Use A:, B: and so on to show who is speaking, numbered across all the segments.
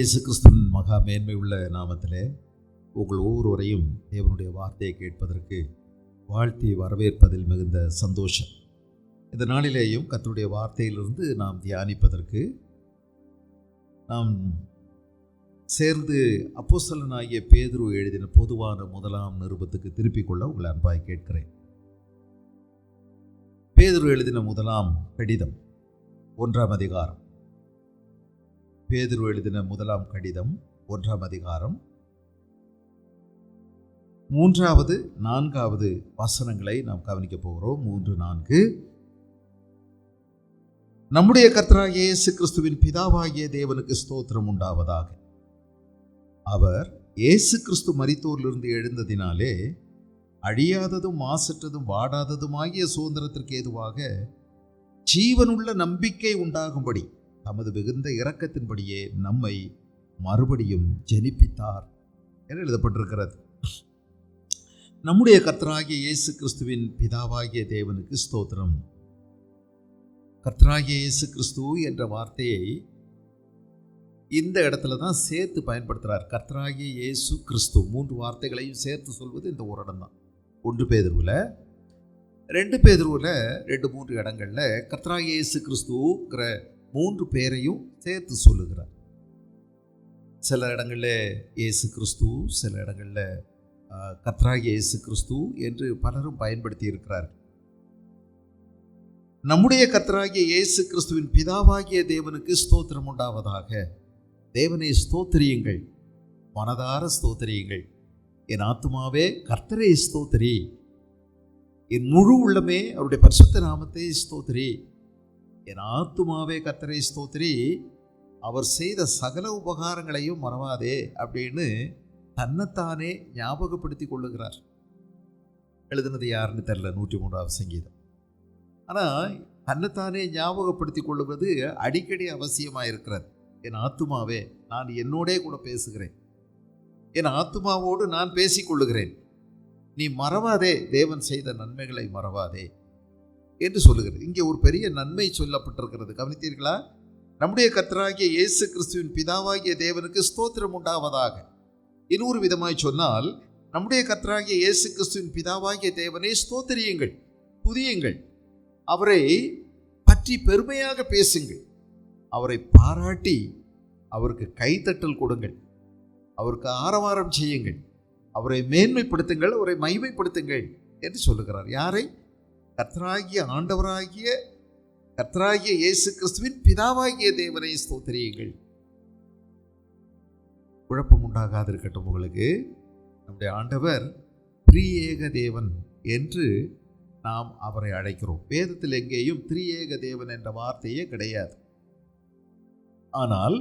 A: இயேசு கிறிஸ்துவின் மகா மேன்மை உள்ள நாமத்திலே உங்கள் ஒவ்வொருவரையும் தேவனுடைய வார்த்தையை கேட்பதற்கு வாழ்த்தி வரவேற்பதில் மிகுந்த சந்தோஷம். இந்த நாளிலேயும் கர்த்தருடைய வார்த்தையிலிருந்து நாம் தியானிப்பதற்கு நாம் சேர்ந்து அப்போஸ்தலனாகிய பேதுரு எழுதின பொதுவான முதலாம் நிருபத்துக்கு திருப்பிக் கொள்ள உங்களை அன்பாய் கேட்கிறேன். பேதுரு எழுதின முதலாம் கடிதம் 1ஆம் அதிகாரம். பேதுரு எழுதின முதலாம் கடிதம் 1ஆம் அதிகாரம் 3வது 4வது வசனங்களை நாம் கவனிக்க போகிறோம். 3-4. நம்முடைய கர்த்தராகிய இயேசு கிறிஸ்துவின் பிதாவாகிய தேவனுக்கு ஸ்தோத்திரம் உண்டாவதாக. அவர் இயேசு கிறிஸ்து மரித்தோரிலிருந்து எழுந்ததினாலே அழியாததும் மாசற்றதும் வாடாததுமாகிய சுதந்திரத்திற்கு ஏதுவாக ஜீவனுள்ள நம்பிக்கை உண்டாகும்படி தமது மிகுந்த இரக்கத்தின்படியே நம்மை மறுபடியும் ஜெனிப்பித்தார் என எழுதப்பட்டிருக்கிறது. நம்முடைய கர்த்தராகிய இயேசு கிறிஸ்துவின் பிதாவாகிய தேவனுக்கு ஸ்தோத்திரம். கர்த்தராகிய இயேசு கிறிஸ்து என்ற வார்த்தையை இந்த இடத்துல தான் சேர்த்து பயன்படுத்துகிறார். கர்த்தராகிய இயேசு கிறிஸ்து 3 வார்த்தைகளையும் சேர்த்து சொல்வது இந்த ஒரு இடம் தான். 1 பேதுருவில், 2 பேதுருவில் 2-3 இடங்களில் கர்த்தராகிய இயேசு கிறிஸ்துங்கிற 3 பேரையும் சேர்த்து சொல்லுகிறார். சில இடங்களில் இயேசு கிறிஸ்து, சில இடங்களில் கர்த்தராகிய இயேசு கிறிஸ்து என்று பலரும் பயன்படுத்தி இருக்கிறார்கள். நம்முடைய கர்த்தராகிய இயேசு கிறிஸ்துவின் பிதாவாகிய தேவனுக்கு ஸ்தோத்திரம் உண்டாவதாக. தேவனை ஸ்தோத்திரியுங்கள், மனதார ஸ்தோத்திரியுங்கள். என் ஆத்துமாவே கர்த்தரை ஸ்தோத்திரி, என் முழு உள்ளமே அவருடைய பரிசுத்த நாமத்தை ஸ்தோத்திரி. என் ஆத்துமாவே கர்த்தரை ஸ்தோத்திரி, அவர் செய்த சகல உபகாரங்களையும் மறவாதே அப்படின்னு தன்னைத்தானே ஞாபகப்படுத்தி கொள்ளுகிறார். எழுதுனது யாருன்னு தெரியல, 103வது சங்கீதம். ஆனால் தன்னைத்தானே ஞாபகப்படுத்தி கொள்ளுவது அடிக்கடி அவசியமாக இருக்கிறது. என் ஆத்துமாவே, நான் என்னோடே கூட பேசுகிறேன், என் ஆத்துமாவோடு நான் பேசிக்கொள்ளுகிறேன், நீ மறவாதே, தேவன் செய்த நன்மைகளை மறவாதே என்று சொல்லுகிறது. இங்கே ஒரு பெரிய நன்மை சொல்லப்பட்டிருக்கிறது, கவனித்தீர்களா? நம்முடைய கர்த்தராகிய இயேசு கிறிஸ்துவின் பிதாவாகிய தேவனுக்கு ஸ்தோத்திரம் உண்டாவதாக. இன்னொரு விதமாய் சொன்னால், நம்முடைய கர்த்தராகிய இயேசு கிறிஸ்துவின் பிதாவாகிய தேவனை ஸ்தோத்திரியுங்கள், துதியுங்கள், அவரை பற்றி பெருமையாக பேசுங்கள், அவரை பாராட்டி அவருக்கு கைத்தட்டல் கொடுங்கள், அவருக்கு ஆரவாரம் செய்யுங்கள், அவரை மேன்மைப்படுத்துங்கள், அவரை மகிமைப்படுத்துங்கள் என்று சொல்லுகிறார். யாரை? கர்த்தராகிய ஆண்டவராகிய கர்த்தராகிய இயேசு கிறிஸ்துவின் பிதாவாகிய தேவனை ஸ்தோத்திரியுங்கள். குழப்பம் உண்டாகாது இருக்கட்டும் உங்களுக்கு. நம்முடைய ஆண்டவர் திரியேக தேவன் என்று நாம் அவரை அழைக்கிறோம். வேதத்தில் எங்கேயும் திரியேக தேவன் என்ற வார்த்தையே கிடையாது. ஆனால்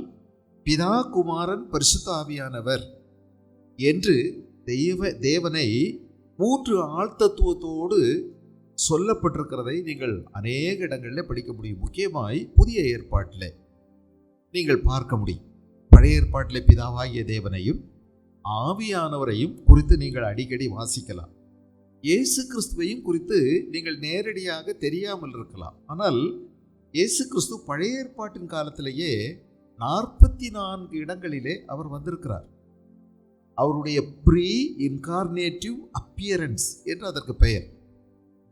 A: பிதா, குமாரன், பரிசுத்த ஆவியானவர் என்று தேவனை 3 ஆழ்த்தத்துவத்தோடு சொல்லப்பட்டிருக்கிறதை நீங்கள் அநேக இடங்களில் படிக்க முடியும். முக்கியமாய் புதிய ஏற்பாட்டில் நீங்கள் பார்க்க முடியும். பழைய ஏற்பாட்டில் பிதாவாகிய தேவனையும் ஆவியானவரையும் குறித்து நீங்கள் அடிக்கடி வாசிக்கலாம். இயேசு கிறிஸ்துவையும் குறித்து நீங்கள் நேரடியாக தெரியாமல் இருக்கலாம். ஆனால் இயேசு கிறிஸ்து பழைய ஏற்பாட்டின் காலத்திலேயே 44 இடங்களிலே அவர் வந்திருக்கிறார். அவருடைய ப்ரீ இன்கார்னேட்டிவ் அப்பியரன்ஸ் என்று அதற்கு பெயர்.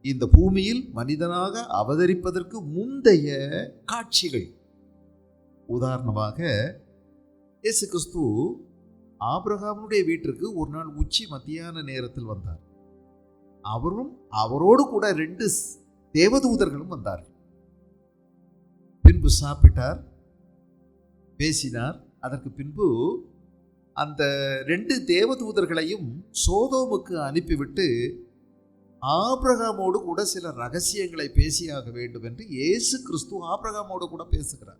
A: இந்த பூமியில் மனிதனாக அவதரிப்பதற்கு முந்தைய காட்சிகள். உதாரணமாக, இயேசு கிறிஸ்து ஆபிரகாமுடைய வீட்டிற்கு ஒரு நாள் உச்சி மத்தியான நேரத்தில் வந்தார். அவரோடு கூட 2 தேவதூதர்களும் வந்தார்கள். பின்பு சாப்பிட்டார், பேசினார். அதற்கு பின்பு அந்த 2 தேவதூதர்களையும் சோதோமுக்கு அனுப்பிவிட்டு ஆபிரகாமோடு கூட சில ரகசியங்களை பேசியாக வேண்டும் என்று இயேசு கிறிஸ்து ஆபிரகாமோடு கூட பேசுகிறார்.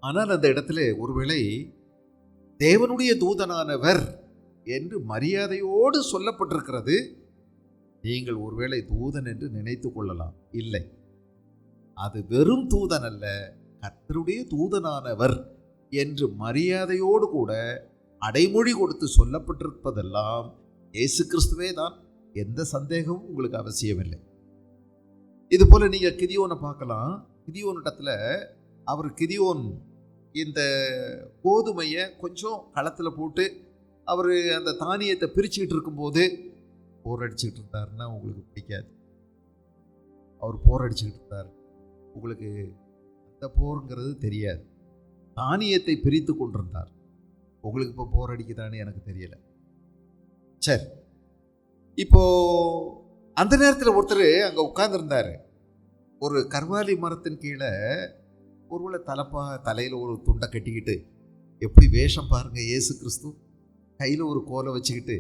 A: ஆனால் அந்த இடத்துல ஒருவேளை தேவனுடைய தூதனானவர் என்று மரியாதையோடு சொல்லப்பட்டிருக்கிறது. நீங்கள் ஒருவேளை தூதன் என்று நினைத்து கொள்ளலாம். இல்லை, அது வெறும் தூதன் அல்ல, கர்த்தருடைய தூதனானவர் என்று மரியாதையோடு கூட அடைமொழி கொடுத்து சொல்லப்பட்டிருப்பதெல்லாம் இயேசு கிறிஸ்துவே தான். எந்த சந்தேகமும் உங்களுக்கு அவசியமில்லை. இது போல நீங்கள் கிதியோனை பார்க்கலாம். கிதியோனிடத்தில் அவர் கிதியோன் இந்த கோதுமையை கொஞ்சம் களத்தில் போட்டு அவர் அந்த தானியத்தை பிரிச்சுக்கிட்டு இருக்கும்போது போர் அடிச்சுக்கிட்டு இருந்தாருன்னா உங்களுக்கு பிடிக்காது. அவர் போர் அடிச்சுக்கிட்டு இருந்தார், உங்களுக்கு அந்த போருங்கிறது தெரியாது. தானியத்தை பிரித்து கொண்டிருந்தார். உங்களுக்கு இப்போ போர் அடிக்குதான்னு எனக்கு தெரியல. சரி, இப்போ அந்த நேரத்தில் ஒருத்தர் அங்கே உட்கார்ந்துருந்தார். ஒரு கர்வாலி மரத்தின் கீழே ஒருவேளை தலையில் ஒரு துண்டை கட்டிக்கிட்டு, எப்படி வேஷம் பாருங்க, இயேசு கிறிஸ்து கையில் ஒரு கோலை வச்சுக்கிட்டு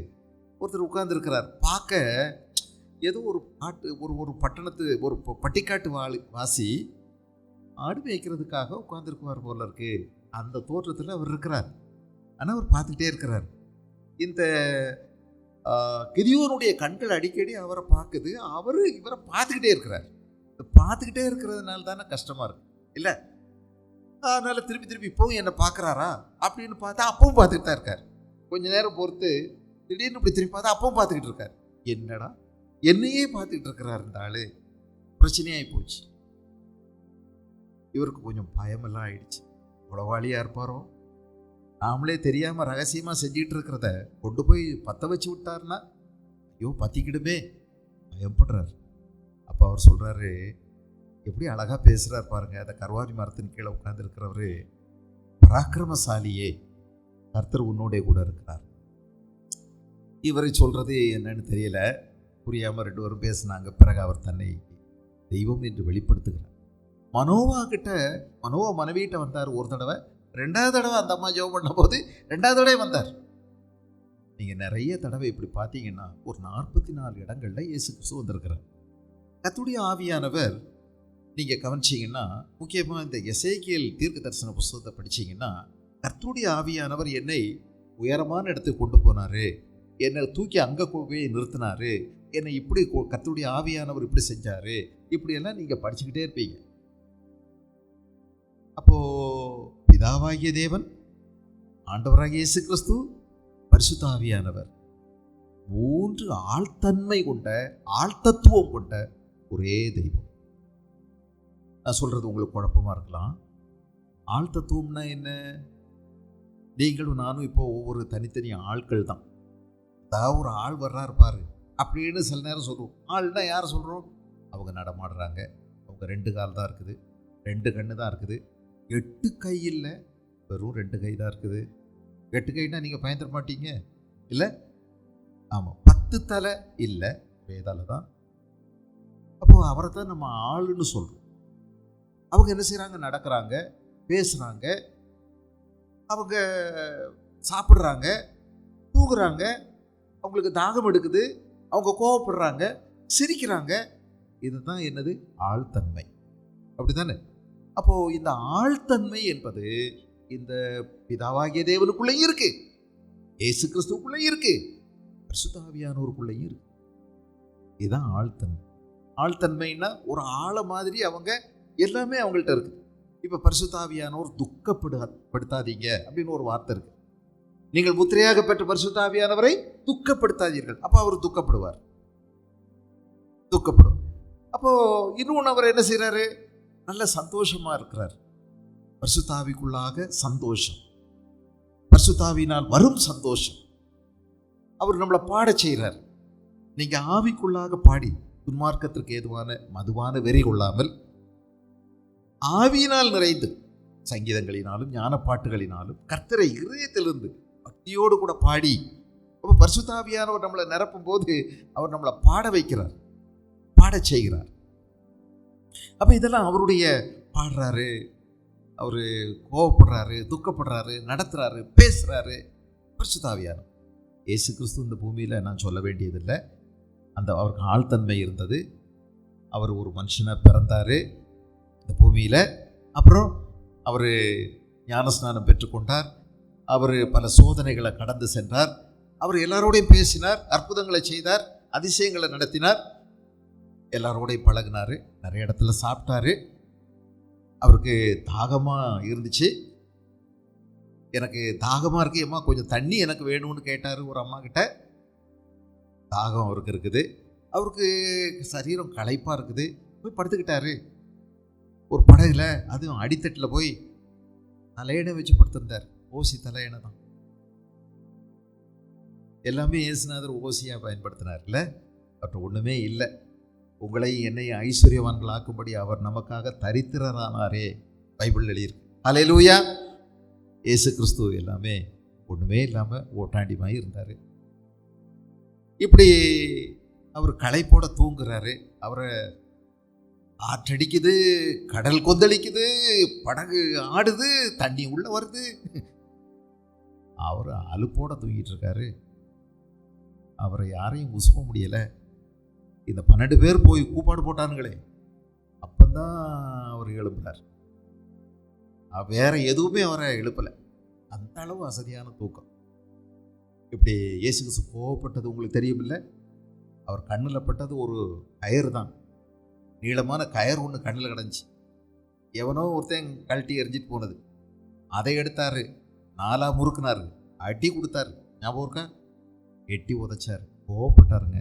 A: ஒருத்தர் உட்கார்ந்துருக்கிறார். பார்க்க ஏதோ ஒரு ஒரு பட்டணத்து ஒரு பட்டிக்காட்டு வாசி ஆடு மேய்க்கிறதுக்காக உட்கார்ந்துருக்குவார் போல இருக்கு. அந்த தோற்றத்தில் அவர் இருக்கிறார். ஆனால் அவர் பார்த்துக்கிட்டே இருக்கிறார். இந்த கிதியோனுடைய கண்கள் அடிக்கடி அவரை பார்க்குது. அவர் இவரை பார்த்துக்கிட்டே இருக்கிறார். பார்த்துக்கிட்டே இருக்கிறதுனால தானே கஷ்டமாக இருக்கு இல்லை? அதனால் திருப்பி இப்போவும் என்னை பார்க்குறாரா அப்படின்னு பார்த்தா அப்பவும் பார்த்துக்கிட்டு தான் இருக்கார். கொஞ்ச நேரம் பொறுத்து திடீர்னு இப்படி திரும்பி பார்த்தா அப்பவும் பார்த்துக்கிட்டு இருக்கார். என்னடா என்னையே பார்த்துக்கிட்டு இருக்கிறார் இந்த ஆள், பிரச்சனையாகி போச்சு. இவருக்கு கொஞ்சம் பயமெல்லாம் ஆயிடுச்சு. உளவாளியாக இருப்பாரோ, நாமளே தெரியாமல் ரகசியமாக செஞ்சுக்கிட்டு இருக்கிறத கொண்டு போய் பற்ற வச்சு விட்டார்னா ஐயோ பற்றிக்கிடுமே, பயப்படுறார். அப்போ அவர் சொல்கிறாரு, எப்படி அழகாக பேசுகிறார் பாருங்க. அந்த கர்வாலி மரத்தின் கீழே உட்கார்ந்துருக்கிறவர், பராக்கிரமசாலியே, கர்த்தர் உன்னோடைய கூட இருக்கிறார். இவரை சொல்கிறது என்னன்னு தெரியல, புரியாமல் ரெண்டு பேரும் பேசினாங்க. பிறகு அவர் தன்னை தெய்வம் என்று வெளிப்படுத்துகிறார். மனோவா மனைவியிட்ட வந்தார் ஒரு தடவை. ரெண்டாவது தடவை அந்த அம்மா ஜெபம் பண்ண போது ரெண்டாவது தடவை வந்தார். நீங்கள் நிறைய தடவை இப்படி பார்த்தீங்கன்னா ஒரு 44 இடங்களில் இயேசு கிறிஸ்து வந்திருக்கிறார். கர்த்தருடைய ஆவியானவர் நீங்கள் கவனிச்சிங்கன்னா, முக்கியமாக இந்த எசேக்கியேல் தீர்க்க தரிசன புஸ்தகத்தை படிச்சிங்கன்னா, கர்த்தருடைய ஆவியானவர் என்னை உயரமான இடத்துக்கு கொண்டு போனார், என்னை தூக்கி அங்கே போய் நிறுத்தினார், என்னை இப்படி கர்த்தருடைய ஆவியானவர் இப்படி செஞ்சார், இப்படியெல்லாம் நீங்கள் படிச்சுக்கிட்டே இருப்பீங்க. அப்போது பிதாவாகிய தேவன், ஆண்டவராகிய இயேசு கிறிஸ்து, பரிசுத்த ஆவியானவர், 3 ஆழ்தன்மை கொண்ட, ஆழ்தத்துவம் கொண்ட ஒரே தெய்வம். நான் சொல்கிறது உங்களுக்கு குழப்பமாக இருக்கலாம். ஆழ்தத்துவம்னா என்ன? நீங்களும் நானும் இப்போ ஒவ்வொரு தனித்தனி ஆட்கள் தான். அதாவது ஒரு ஆள் வர்றாரு பாரு அப்படின்னு சில நேரம் சொல்லுவோம். ஆள்னா யாரை சொல்கிறோம்? அவங்க நடமாடுறாங்க, அவங்க 2 கால் தான் இருக்குது, 2 கண்ணு தான் இருக்குது, 8 கை இல்லை, வெறும் 2 கை தான் இருக்குது. 8 கைனா நீங்கள் பயந்துட மாட்டீங்க இல்லை? ஆமாம். 10 தலை இல்லை, ஒரே தலை தான். அப்போது அவரை தான் நம்ம ஆளுன்னு சொல்கிறோம். அவங்க என்ன செய்கிறாங்க? நடக்கிறாங்க, பேசுகிறாங்க, அவங்க சாப்பிட்றாங்க, தூங்குறாங்க, அவங்களுக்கு தாகம் எடுக்குது, அவங்க கோவப்படுறாங்க, சிரிக்கிறாங்க. இதுதான் என்னது? ஆழ்தன்மை. அப்படி தானே? அப்போது இந்த ஆழ்தன்மை என்பது இந்த பிதாவாகிய தேவனுக்குள்ளேயும் இருக்கு, இயேசு கிறிஸ்துவுக்குள்ளேயும் இருக்கு, பரிசுத்த ஆவியானவருக்குள்ளேயும் இருக்கு. இதுதான் ஆழ்தன்மை. ஆழ்தன்மைன்னா ஒரு ஆழ மாதிரி அவங்க எல்லாமே அவங்கள்ட்ட இருக்கு. இப்போ பரிசுத்த ஆவியானவர் துக்கப்படுத்தாதீங்க அப்படின்னு ஒரு வார்த்தை இருக்கு. நீங்கள் முத்திரையாக பெற்ற பரிசுத்த ஆவியானவரை துக்கப்படுத்தாதீர்கள். அப்போ அவர் துக்கப்படுவார். அப்போ இன்னொன்று அவர் என்ன செய்யறாரு? நல்ல சந்தோஷமா இருக்கிறார். பரிசுத்த ஆவிக்குள்ளாக சந்தோஷம், பரிசுத்த ஆவியினால் வரும் சந்தோஷம். அவர் நம்மளை பாட செய்கிறார். நீங்க ஆவிக்குள்ளாக பாடி துன்மார்க்கத்திற்கு ஏதுவான மதுவான வெறி கொள்ளாமல் ஆவியினால் நிறைந்து சங்கீதங்களினாலும் ஞான பாட்டுகளினாலும் கர்த்தரை இதயத்திலிருந்து பக்தியோடு கூட பாடி. அப்போ பரிசுத்த ஆவியானவர் நம்மளை நிரப்பும் போது அவர் நம்மளை பாட வைக்கிறார், பாட செய்கிறார். அப்போ இதெல்லாம் அவருடைய பாடுறாரு, அவர் கோவப்படுறாரு, துக்கப்படுறாரு, நடத்துறாரு, பேசுறாரு. பரிசுத்த ஆவியானவர். இயேசு கிறிஸ்து இந்த பூமியில் நான் சொல்ல வேண்டியதில்லை, அந்த அவருக்கு ஆழ்தன்மை இருந்தது. அவர் ஒரு மனுஷனாக பிறந்தார் இந்த பூமியில். அப்புறம் அவர் ஞானஸ்நானம் பெற்றுக்கொண்டார். அவர் பல சோதனைகளை கடந்து சென்றார். அவர் எல்லாரோடையும் பேசினார், அற்புதங்களை செய்தார், அதிசயங்களை நடத்தினார், எல்லாரோடையும் பழகினார், நிறைய இடத்துல சாப்பிட்டாரு. அவருக்கு தாகமாக இருந்துச்சு. எனக்கு தாகமாக இருக்கு அம்மா, கொஞ்சம் தண்ணி எனக்கு வேணும்னு கேட்டார் ஒரு அம்மா கிட்ட. தாகம் அவருக்கு இருக்குது. அவருக்கு சரீரம் களைப்பாக இருக்குது. போய் படுத்துக்கிட்டாரு ஒரு படகுல, அதுவும் அடித்தட்டில் போய் தலையணை வச்சு படுத்திருந்தார். ஓசி தலையணை தான். எல்லாமே இயேசுநாதர் ஓசியாக பயன்படுத்தினார். இல்லை, அவற்றை ஒன்றுமே இல்லை. உங்களை என்னையும் ஐஸ்வர்யவான்கள் ஆக்கும்படி அவர் நமக்காக தரித்திரரானாரே, பைபிள் எழுதியிருக்கு. அல்லேலூயா. இயேசு கிறிஸ்து எல்லாமே ஒன்றுமே இல்லாமல் ஓட்டாண்டிமாய் இருந்தார். இப்படி அவர் களைப்போட தூங்குறாரு. அவரை ஆற்றடிக்குது, கடல் கொந்தளிக்குது, படகு ஆடுது, தண்ணி உள்ள வருது. அவர் அலுப்போட தூங்கிட்டு இருக்காரு. அவரை யாரையும் உசுப்ப முடியலை. இந்த 12 பேர் போய் கூப்பாடு போட்டானுங்களே, அப்பந்தான் அவர் எழுப்புறார். வேற எதுவுமே அவரை எழுப்பலை. அந்த அளவு அசதியான தூக்கம். இப்படி இயேசு கிறிஸ்து கோவப்பட்டது உங்களுக்கு தெரியும் இல்லை? அவர் கண்ணில் பட்டது ஒரு கயிறு தான். நீளமான கயிறு ஒன்று கண்ணில் கிடந்துச்சு. எவனோ ஒருத்தன் கழட்டி எரிஞ்சிட்டு போனது. அதை எடுத்தார், 4 முறுக்குனாரு, அடி கொடுத்தாரு. ஞாபகம் இருக்கா? எட்டி உதைச்சார். கோவப்பட்டாருங்க.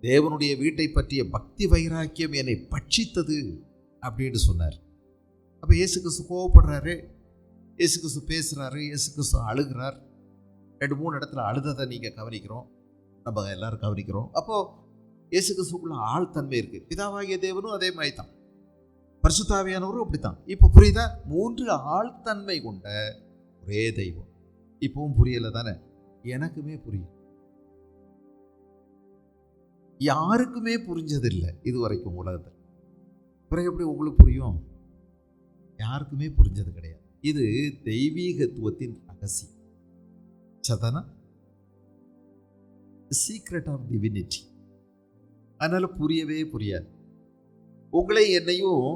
A: தேவனுடைய வீட்டை பற்றிய பக்தி வைராக்கியம் என்னை பட்சித்தது அப்படின்னு சொன்னார். அப்போ இயேசு கிறிஸ்து கோவப்படுறாரு. இயேசு கிறிஸ்து பேசுகிறாரு. இயேசு கிறிஸ்து அழுகிறார். 2-3 இடத்துல அழுததை நீங்கள் கவனிக்கிறோம், நம்ம எல்லாரும் கவனிக்கிறோம். அப்போது இயேசு கிறிஸ்துக்குள்ள ஆழ்தன்மை இருக்குது. பிதாவாகிய தேவனும் அதே மாதிரி தான், பரிசுத்தாவியானவரும் அப்படி தான். இப்போ புரியுதா? 3 ஆழ்தன்மை கொண்ட ஒரே தெய்வம். இப்பவும் புரியலை தானே? எனக்குமே புரியும். யாருக்குமே புரிஞ்சதில்லை இது வரைக்கும் உலகத்தில். பிறகு எப்படி உங்களுக்கு புரியும்? யாருக்குமே புரிஞ்சது கிடையாது. இது தெய்வீகத்துவத்தின் ரகசியம். Sadhana secret of divinity. அதனால புரியவே புரியாது. உங்களை என்னையும்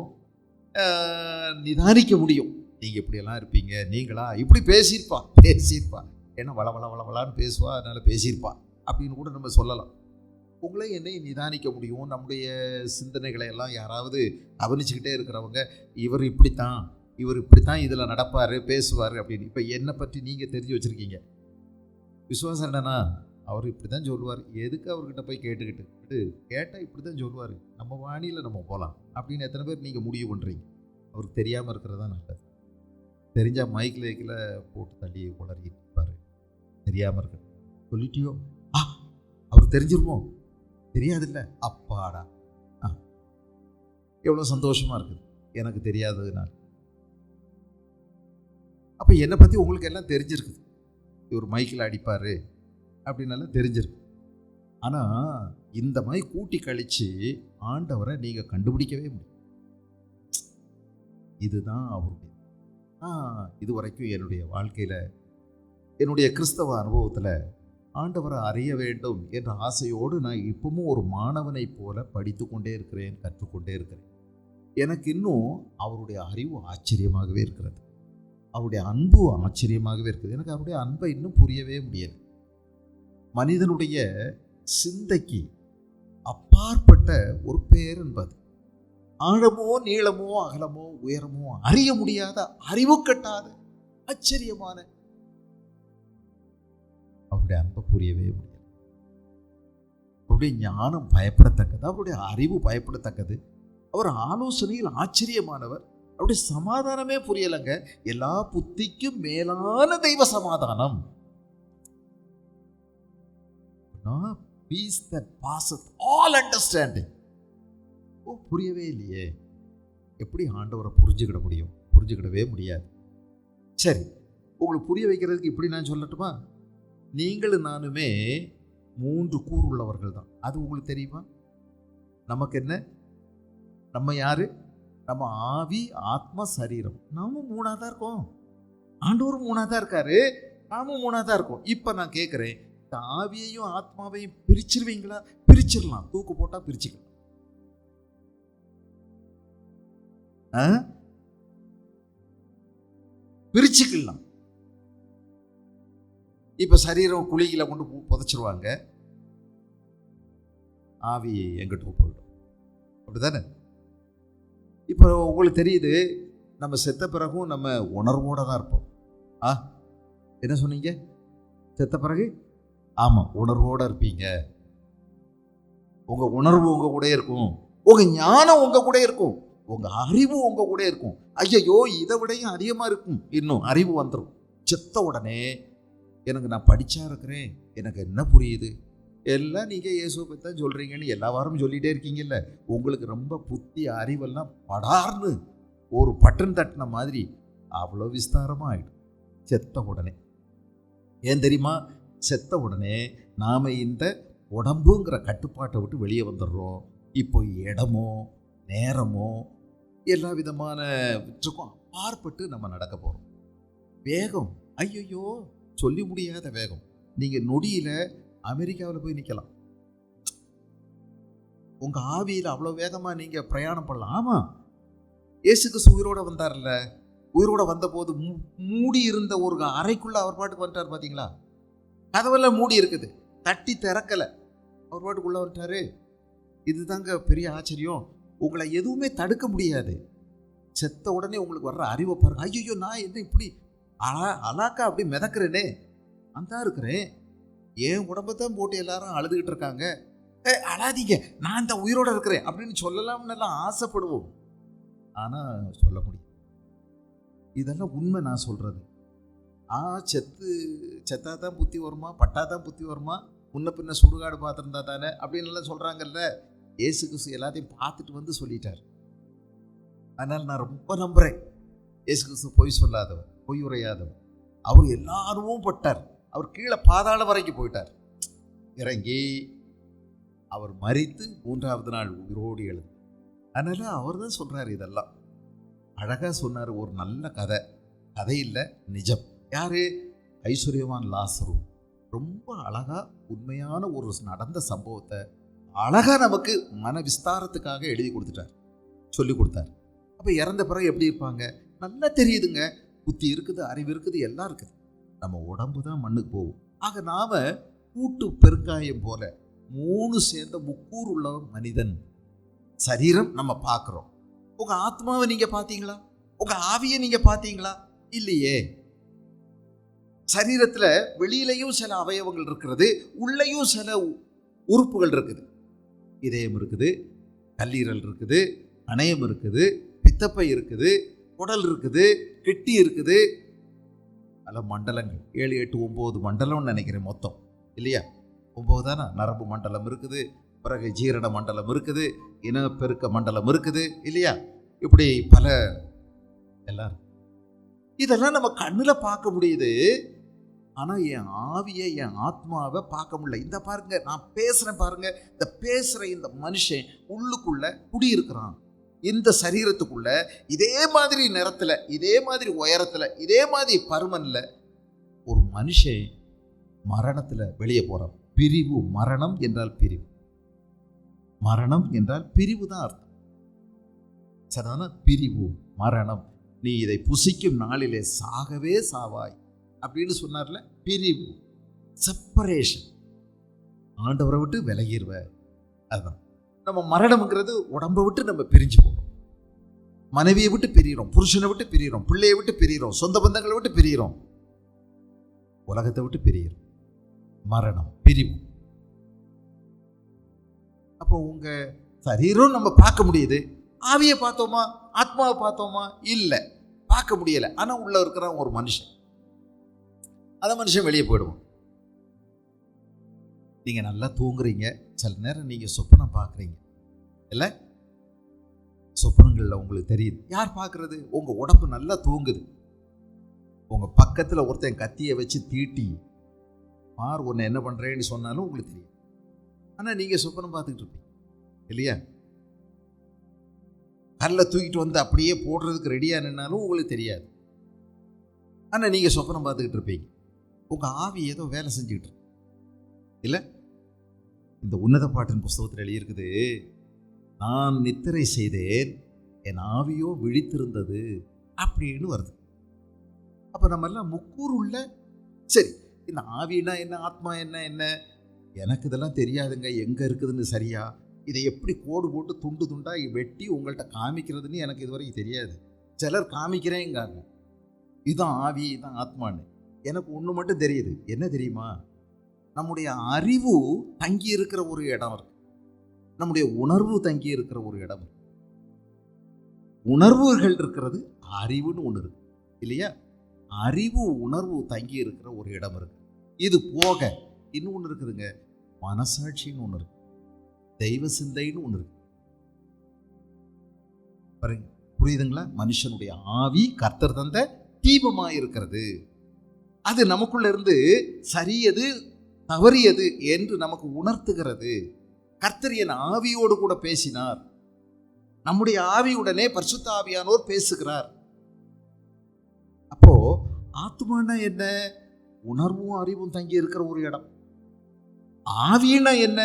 A: நிதானிக்க முடியும். நீங்கள் இப்படியெல்லாம் இருப்பீங்க, நீங்களா இப்படி பேசியிருப்பா ஏன்னா வளவளான்னு பேசுவா, அதனால் பேசியிருப்பா அப்படின்னு கூட நம்ம சொல்லலாம். உங்களை என்னை நிதானிக்க முடியும். நம்முடைய சிந்தனைகளை எல்லாம் யாராவது கவனிச்சுக்கிட்டே இருக்கிறவங்க, இவர் இப்படித்தான் இதில் நடப்பார், பேசுவார் அப்படின்னு. இப்போ என்னை பற்றி நீங்கள் தெரிஞ்சு வச்சுருக்கீங்க. விசுவாசம் என்னன்னா, அவர் இப்படி தான் சொல்லுவார். எதுக்கு அவர்கிட்ட போய் கேட்டுக்கிட்டு கேட்டால் இப்படி தான் சொல்லுவார், நம்ம வாணியில் நம்ம போகலாம் அப்படின்னு எத்தனை பேர் நீங்கள் முடிவு பண்ணுறீங்க? அவருக்கு தெரியாமல் இருக்கிறது தான் நல்லது. தெரிஞ்சால் மைக்கில் போட்டு தள்ளி உளறிட்டு இருப்பார். தெரியாமல் இருக்க சொல்லிட்டியோ, அவர் தெரிஞ்சிருமோ? தெரியாதில்ல, அப்பாடா, எவ்வளோ சந்தோஷமாக இருக்குது எனக்கு தெரியாததுனால. அப்போ என்னை பற்றி உங்களுக்கு எல்லாம் தெரிஞ்சிருக்குது. இவர் மைக்கில் அடிப்பார் அப்படின்னாலும் தெரிஞ்சிருக்கு. ஆனால் இந்த மாதிரி கூட்டி கழித்து ஆண்டவரை நீங்கள் கண்டுபிடிக்கவே முடியும். இதுதான் அவருடைய. இது வரைக்கும் என்னுடைய வாழ்க்கையில், என்னுடைய கிறிஸ்தவ அனுபவத்தில் ஆண்டவரை அறிய வேண்டும் என்ற ஆசையோடு நான் இப்பவும் ஒரு மாணவனை போல படித்து கொண்டே இருக்கிறேன், கற்றுக்கொண்டே இருக்கிறேன். எனக்கு இன்னும் அவருடைய அறிவு ஆச்சரியமாகவே இருக்கிறது. அவருடைய அன்பு ஆச்சரியமாகவே இருக்குது. எனக்கு அவருடைய அன்பை இன்னும் புரியவே முடியாது. மனிதனுடைய சிந்தைக்கு அப்பாற்பட்ட ஒரு பேரன்பது. ஆழமோ நீளமோ அகலமோ உயரமோ அறிய முடியாத, அறிவு கட்டாத, ஆச்சரியமான அவருடைய அன்பை புரியவே முடியாது. அவருடைய ஞானம் பயப்படத்தக்கது, அவருடைய அறிவு பயப்படத்தக்கது, அவர் ஆலோசனையில் ஆச்சரியமானவர். அவருடைய சமாதானமே புரியலைங்க. எல்லா புத்திக்கும் மேலான தெய்வ சமாதானம். Peace that passeth all understanding. புரியவே இல்லையே. எப்படி ஆண்டவரை புரிஞ்சுக்கிட முடியும்? புரிஞ்சுக்கிடவே முடியாது. சரி, உங்களுக்கு புரிய வைக்கிறதுக்கு இப்படி நான் சொல்லட்டுமா? நீங்களும் நானுமே 3 கூறு உள்ளவர்கள் தான். அது உங்களுக்கு தெரியுமா? நமக்கு என்ன? நம்ம யாரு? நம்ம ஆவி, ஆத்மா, சரீரம். நாமும் 3ஆ தான் இருக்கோம். ஆண்டவரும் 3ஆ தான் இருக்காரு, நாமும் 3ஆ தான் இருக்கோம். இப்போ நான் கேட்குறேன், ஆவியையும் ஆத்மாவையும் பிரிச்சிருவீங்களா? பிரிச்சிடலாம். தூக்கு போட்டா பிரிச்சுக்கலாம். பிரிச்சுக்கலாம். இப்ப சரீரம் குழியில கொண்டு புதைச்சிருவாங்க, ஆவி எங்கிட்ட போயிடும். அப்படிதானே? இப்போ உங்களுக்கு தெரியுது, நம்ம செத்த பிறகும் நம்ம உணர்வோட தான் இருப்போம். என்ன சொன்னீங்க? செத்த பிறகு? ஆமாம், உணர்வோடு இருப்பீங்க. உங்கள் உணர்வு உங்கள் கூட இருக்கும், உங்கள் ஞானம் உங்கள் கூட இருக்கும், உங்கள் அறிவு உங்கள் கூட இருக்கும். ஐயையோ இதை விடையும் அதிகமாக இருக்கும், இன்னும் அறிவு வந்துடும். செத்த உடனே எனக்கு நான் படித்தா இருக்கிறேன், எனக்கு என்ன புரியுது, எல்லாம் நீங்கள் இயேசுவை பற்றி தான் சொல்கிறீங்கன்னு எல்லா வாரமும் சொல்லிகிட்டே இருக்கீங்கல்ல, உங்களுக்கு ரொம்ப புத்தி அறிவெல்லாம் படார்னு ஒரு பட்டன் தட்டின மாதிரி அவ்வளோ விஸ்தாரமாக ஆகிடும் செத்த உடனே. ஏன் தெரியுமா? செத்த உடனே நாம் இந்த உடம்புங்கிற கட்டுப்பாட்டை விட்டு வெளியே வந்துடுறோம். இப்போ இடமோ நேரமோ எல்லா விதமான விற்றுக்கும் அப்பாற்பட்டு நம்ம நடக்க போகிறோம். வேகம், ஐயோ சொல்லி முடியாத வேகம். நீங்கள் நொடியில் அமெரிக்காவில் போய் நிற்கலாம். உங்கள் ஆவியில் அவ்வளோ வேகமாக நீங்கள் பிரயாணம் பண்ணலாம். ஆமாம், இயேசு கிறிஸ்து உயிரோடு வந்தார்ல, உயிரோடு வந்தபோது மூடி இருந்த ஒரு அறைக்குள்ளே அவர் பாட்டுக்கு வந்துட்டார். பார்த்தீங்களா? கதவெல்லாம் மூடி இருக்குது, தட்டி திறக்கலை, அவர் பாட்டுக்குள்ளே வந்துட்டாரு. இதுதாங்க பெரிய ஆச்சரியம். உங்களை எதுவுமே தடுக்க முடியாது. செத்த உடனே உங்களுக்கு வர்ற அறிவை பாருங்க. ஐயோ நான் என்ன இப்படி அலாக்கா அப்படி மிதக்கிறேனே, அந்த இருக்கிறேன், என் உடம்பத்தான் போட்டு எல்லாரும் அழுதுகிட்டு இருக்காங்க, அழாதீங்க நான் இந்த உயிரோடு இருக்கிறேன் அப்படின்னு சொல்லலாம்னு எல்லாம் ஆசைப்படுவோம். ஆனால் சொல்ல முடியும். இதெல்லாம் உண்மை நான் சொல்கிறது. செத்தா தான் புத்தி வருமா, பட்டா தான் புத்தி வருமா, முன்ன பின்ன சுடுகாடு பார்த்துருந்தா தானே அப்படின்னு எல்லாம் சொல்கிறாங்கல்ல. இயேசு கிறிஸ்து எல்லாத்தையும் பார்த்துட்டு வந்து சொல்லிட்டார். அதனால் நான் ரொம்ப நம்புகிறேன், இயேசு கிறிஸ்து பொய் சொல்லாதவர், பொய் உரையாதவர். அவர் எல்லா அனுபவமும் பட்டார். அவர் கீழே பாதாளம் வரைக்கும் போயிட்டார். இறங்கி அவர் மரித்து 3ஆவது நாள் உயிரோடு எழுது. அதனால் அவர் தான் சொல்கிறார். இதெல்லாம் அழகாக சொன்னார். ஒரு நல்ல கதை இல்லை, நிஜம். யார்? ஐஸ்வர்யவான் லாசரு. ரொம்ப அழகாக உண்மையான ஒரு நடந்த சம்பவத்தை அழகாக நமக்கு மன விஸ்தாரத்துக்காக எழுதி கொடுத்துட்டார், சொல்லி கொடுத்தார். அப்போ இறந்த பிறகு எப்படி இருப்பாங்க நல்லா தெரியுதுங்க. புத்தி இருக்குது, அறிவு இருக்குது, எல்லாம் இருக்குது. நம்ம உடம்பு தான் மண்ணுக்கு போகும். ஆக நாம் கூட்டு பெருங்காயம் போல 3 சேர்ந்த முக்கூர் உள்ள மனிதன். சரீரம் நம்ம பார்க்குறோம். உங்கள் ஆத்மாவை நீங்கள் பார்த்தீங்களா? உங்கள் ஆவியை நீங்கள் பார்த்தீங்களா? இல்லையே. சரீரத்தில் வெளியிலையும் சில அவயவங்கள் இருக்கிறது, உள்ளேயும் சில உறுப்புகள் இருக்குது. இதயம் இருக்குது, கல்லீரல் இருக்குது, கணையம் இருக்குது, பித்தப்பை இருக்குது, குடல் இருக்குது, கிட்டி இருக்குது. பல மண்டலங்கள், 7, 8, 9 மண்டலம்னு நினைக்கிறேன் மொத்தம், இல்லையா? 9 தானே. நரம்பு மண்டலம் இருக்குது, பிறகு ஜீரண மண்டலம் இருக்குது, இனப்பெருக்க மண்டலம் இருக்குது, இல்லையா? இப்படி பல எல்லாம். இதெல்லாம் நம்ம கண்ணில் பார்க்க முடியுது. ஆனால் என் ஆவியை, என் ஆத்மாவை பார்க்க முடியல. இந்த பாருங்க, நான் பேசுகிறேன் பாருங்க, இந்த பேசுகிற இந்த மனுஷன் உள்ளுக்குள்ள குடியிருக்கிறான். இந்த சரீரத்துக்குள்ள இதே மாதிரி நிறத்தில், இதே மாதிரி உயரத்தில், இதே மாதிரி பருமனில் ஒரு மனுஷன் மரணத்தில் வெளியே போகிறான். பிரிவு. மரணம் என்றால் பிரிவு. மரணம் என்றால் பிரிவு தான் அர்த்தம். சரிதான? பிரிவு, மரணம். நீ இதை புசிக்கும் நாளிலே சாகவே சாவாய் அப்படின்னு சொன்னார்ல. பிரிவு, செப்பரேஷன். ஆண்டவரை விட்டு விலகிடுவ. அதுதான் நம்ம மரணம்ங்கிறது. உடம்பை விட்டு நம்ம பிரிஞ்சு போகிறோம், மனைவியை விட்டு பிரிகிறோம், புருஷனை விட்டு பிரிகிறோம், பிள்ளையை விட்டு பிரிகிறோம், சொந்த பந்தங்களை விட்டு பிரிகிறோம், உலகத்தை விட்டு பிரிகிறோம். மரணம், பிரிவு. அப்போ உங்க சரீரம் நம்ம பார்க்க முடியுது. ஆவியை பார்த்தோமா, ஆத்மாவை பார்த்தோமா? இல்லை, பார்க்க முடியல. ஆனால் உள்ள இருக்கிறான் ஒரு மனுஷன். அந்த மனுஷன் வெளியே போயிடுவோம். நீங்கள் நல்லா தூங்குறீங்க, சில நேரம் நீங்கள் சொப்பனம் பார்க்குறீங்க இல்லை? சொப்பனங்களில் உங்களுக்கு தெரியுது. யார் பார்க்குறது? உங்கள் உடம்பு நல்லா தூங்குது. உங்கள் பக்கத்தில் ஒருத்தன் கத்தியை வச்சு தீட்டி மார் ஒன்று என்ன பண்ணுறேன்னு சொன்னாலும் உங்களுக்கு தெரியும். ஆனால் நீங்கள் சொப்பனம் பார்த்துக்கிட்டு இருப்பீங்க, இல்லையா? கல்லை தூக்கிட்டு வந்து அப்படியே போடுறதுக்கு ரெடியாக நின்னாலும் உங்களுக்கு தெரியாது. ஆனால் நீங்கள் சொப்பனம் பார்த்துக்கிட்டு இருப்பீங்க. உங்கள் ஆவி ஏதோ வேலை செஞ்சுக்கிட்டு இருக்கு, இல்லை? இந்த உன்னத பாட்டின் புஸ்தகத்தில் எழுதியிருக்குது, நான் நித்திரை செய்தேன், என் ஆவியோ விழித்திருந்தது அப்படின்னு வருது. அப்போ நம்ம எல்லாம் முக்கூர் உள்ள. சரி, இந்த ஆவினா என்ன, ஆத்மா என்ன, எனக்கு இதெல்லாம் தெரியாதுங்க, எங்கே இருக்குதுன்னு சரியா. இதை எப்படி கோடு போட்டு துண்டு துண்டாக வெட்டி உங்கள்கிட்ட காமிக்கிறதுன்னு எனக்கு இதுவரைக்கும் தெரியாது. சிலர் காமிக்கிறேங்காங்க, இதுதான் ஆவி, இதுதான் ஆத்மான்னு. எனக்கு ஒன்று மட்டும் தெரியுது. என்ன தெரியுமா? நம்முடைய அறிவு தங்கி இருக்கிற ஒரு இடம் இருக்கு, நம்முடைய உணர்வு தங்கி இருக்கிற ஒரு இடம் இருக்கு. உணர்வுகள் இருக்கிறது, அறிவுன்னு ஒன்று இருக்கு இல்லையா? அறிவு உணர்வு தங்கி இருக்கிற ஒரு இடம் இருக்கு. இது போக இன்னொன்று இருக்குதுங்க, மனசாட்சின்னு ஒன்று இருக்கு, தெய்வ சிந்தைன்னு ஒன்று இருக்கு. பாருங்க, புரியுதுங்களா? மனுஷனுடைய ஆவி கர்த்தர் தந்த தீபமாக இருக்கிறது. அது நமக்குள்ள இருந்து சரியது தவறியது என்று நமக்கு உணர்த்துகிறது. கர்த்தர் என் ஆவியோடு கூட பேசினார். நம்முடைய ஆவியுடனே பரிசுத்த ஆவியானோர் பேசுகிறார். அப்போ ஆத்மானா என்ன? உணர்வும் அறிவும் தங்கி இருக்கிற ஒரு இடம். ஆவினா என்ன?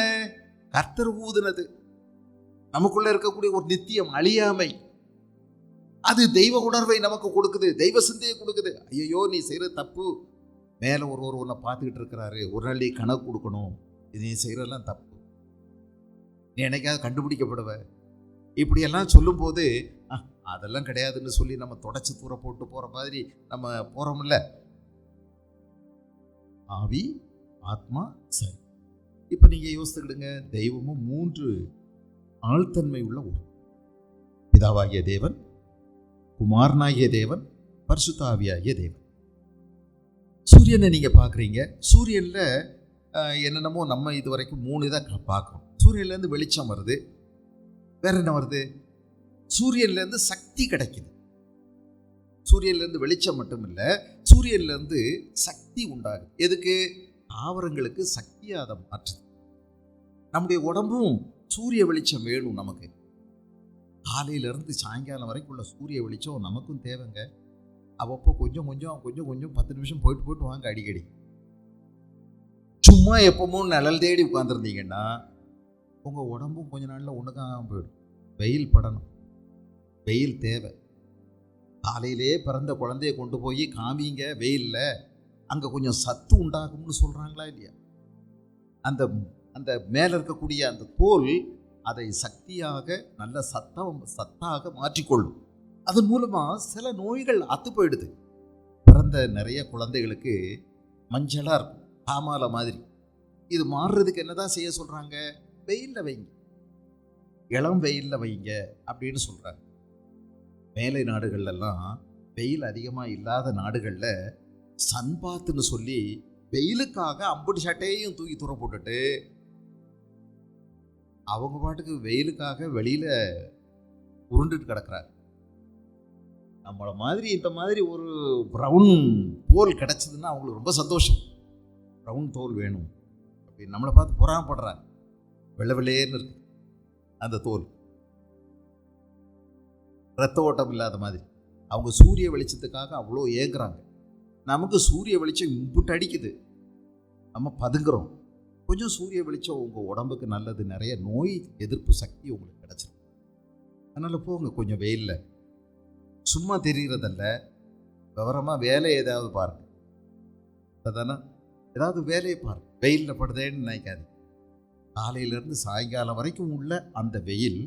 A: கர்த்தர் ஊதுனது, நமக்குள்ள இருக்கக்கூடிய ஒரு நித்தியம், அழியாமை. அது தெய்வ உணர்வை நமக்கு கொடுக்குது, தெய்வ சிந்தையை கொடுக்குது. ஐயோ நீ செய்யற தப்பு, மேல ஒருவர் உன்னை பார்த்துக்கிட்டு இருக்கிறாரு, ஒரு நாள் நீ கணக்கு கொடுக்கணும், இது நீ செய்யறதெல்லாம் தப்பு, நீ என்னைக்காவது கண்டுபிடிக்கப்படுவ, இப்படியெல்லாம் சொல்லும் போது அதெல்லாம் கிடையாதுன்னு சொல்லி நம்ம தொடச்சி தூர போட்டு போற மாதிரி நம்ம போறோம்ல. ஆவி, ஆத்மா, சரி. இப்ப நீங்க யோசித்துக்கிடுங்க, தெய்வமும் 3 ஆழ்தன்மை உள்ள ஒரு பிதாவாகிய தேவன், குமாரனாகிய தேவன், பரிசுத்த ஆவியாகிய தேவன். சூரியனை நீங்க பாக்குறீங்க. சூரியன்ல என்னென்னமோ நம்ம இது வரைக்கும் 3 இதாக பார்க்கறோம். சூரியன்ல இருந்து வெளிச்சம் வருது. வேற என்ன வருது? சூரியன்ல இருந்து சக்தி கிடைக்குது. சூரியன்ல இருந்து வெளிச்சம் மட்டும் இல்ல, சூரியன்ல இருந்து சக்தி உண்டாகுது. எதுக்கு? தாவரங்களுக்கு சக்தியா அதை மாற்றுது. நம்முடைய உடம்பும் சூரிய வெளிச்சம் வேணும் நமக்கு. காலையில இருந்து சாயங்காலம் வரைக்கும் உள்ள சூரிய வெளிச்சம் நமக்கும் தேவைங்க. அவ்வப்போ கொஞ்சம் கொஞ்சம் 10 நிமிஷம் போயிட்டு வாங்க அடிக்கடி. சும்மா எப்பவும் நிழல் தேடி உட்கார்ந்துருந்தீங்கன்னா உங்க உடம்பும் கொஞ்ச நாள்ல ஒண்ணுக்காக போயிடும். வெயில் படணும், வெயில் தேவை. காலையிலே பிறந்த குழந்தைய கொண்டு போய் காமிங்க வெயில்ல, அங்க கொஞ்சம் சத்து உண்டாகும்னு சொல்றாங்களா இல்லையா? அந்த அந்த மேல இருக்கக்கூடிய அந்த தோல் அதை சக்தியாக நல்ல சத்தாக மாற்றிக்கொள்ளும். அதன் மூலமா சில நோய்கள் அத்து போயிடுது. பிறந்த நிறைய குழந்தைகளுக்கு மஞ்சளா இருக்கும், காமால மாதிரி. இது மாறுறதுக்கு என்னதான் செய்ய சொல்றாங்க? வெயில்ல வைங்க, இளம் வெயில்ல வைங்க அப்படின்னு சொல்றாங்க. மேலை நாடுகள்லாம் வெயில் அதிகமாக இல்லாத நாடுகளில் சன்பாத்துன்னு சொல்லி வெயிலுக்காக அம்புட்டு சட்டையும் தூக்கி தூர போட்டுட்டு அவங்க பாட்டுக்கு வெயிலுக்காக வெளியில உருண்டுட்டு கிடக்குறாங்க. நம்மளை மாதிரி இந்த மாதிரி ஒரு ப்ரௌன் தோல் கிடைச்சதுன்னா அவங்களுக்கு ரொம்ப சந்தோஷம். ப்ரௌன் தோல் வேணும் அப்படின்னு நம்மளை பார்த்து பொறாமப்படுறாங்க. வெள்ளை வெள்ளையேன்னு இருக்கு அந்த தோல், ரத்த ஓட்டம் இல்லாத மாதிரி. அவங்க சூரிய வெளிச்சத்துக்காக அவ்வளோ ஏங்குறாங்க. நமக்கு சூரிய வெளிச்சம் இம்புட்டு அடிக்குது, நம்ம பதுங்குறோம். கொஞ்சம் சூரிய வெளிச்சம் உங்கள் உடம்புக்கு நல்லது, நிறைய நோய் எதிர்ப்பு சக்தி உங்களுக்கு கிடைச்சிடும். அதனால் போங்க கொஞ்சம் வெயிலில், சும்மா தெரிகிறதல்ல, விவரமாக வேலையை ஏதாவது பாருங்க. அதானே, ஏதாவது வேலையை பாருங்க. வெயிலில் படுதேன்னு நினைக்காது. காலையிலேருந்து சாயங்காலம் வரைக்கும் உள்ள அந்த வெயில்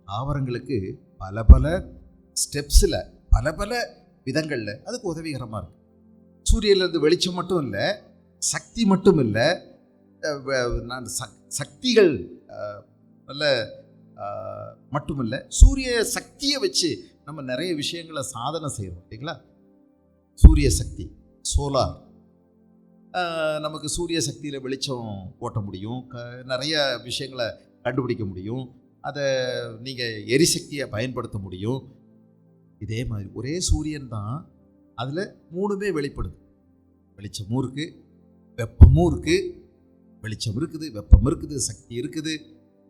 A: தாவரங்களுக்கு பல பல ஸ்டெப்ஸில், பல பல விதங்களில் அதுக்கு உதவிகரமாக இருக்குது. சூரியன்லேருந்து வெளிச்சம் மட்டும் இல்லை, சக்தி மட்டும் இல்லை, சக்திகள் நல்ல மட்டும் இல்லை, சூரிய சக்தியை வச்சு நம்ம நிறைய விஷயங்களை சாதனை செய்கிறோம் இல்லைங்களா? சூரிய சக்தி, சோலார், நமக்கு சூரிய சக்தியில் வெளிச்சம் ஓட்ட முடியும், நிறைய விஷயங்களை கண்டுபிடிக்க முடியும், அதை நீங்கள் எரிசக்தியை பயன்படுத்த முடியும். இதே மாதிரி ஒரே சூரியன் தான், அதில் 3மே வெளிப்படுது. வெளிச்சமும் இருக்குது, வெப்பமும் இருக்குது. வெளிச்சம் இருக்குது, வெப்பம் இருக்குது, சக்தி இருக்குது.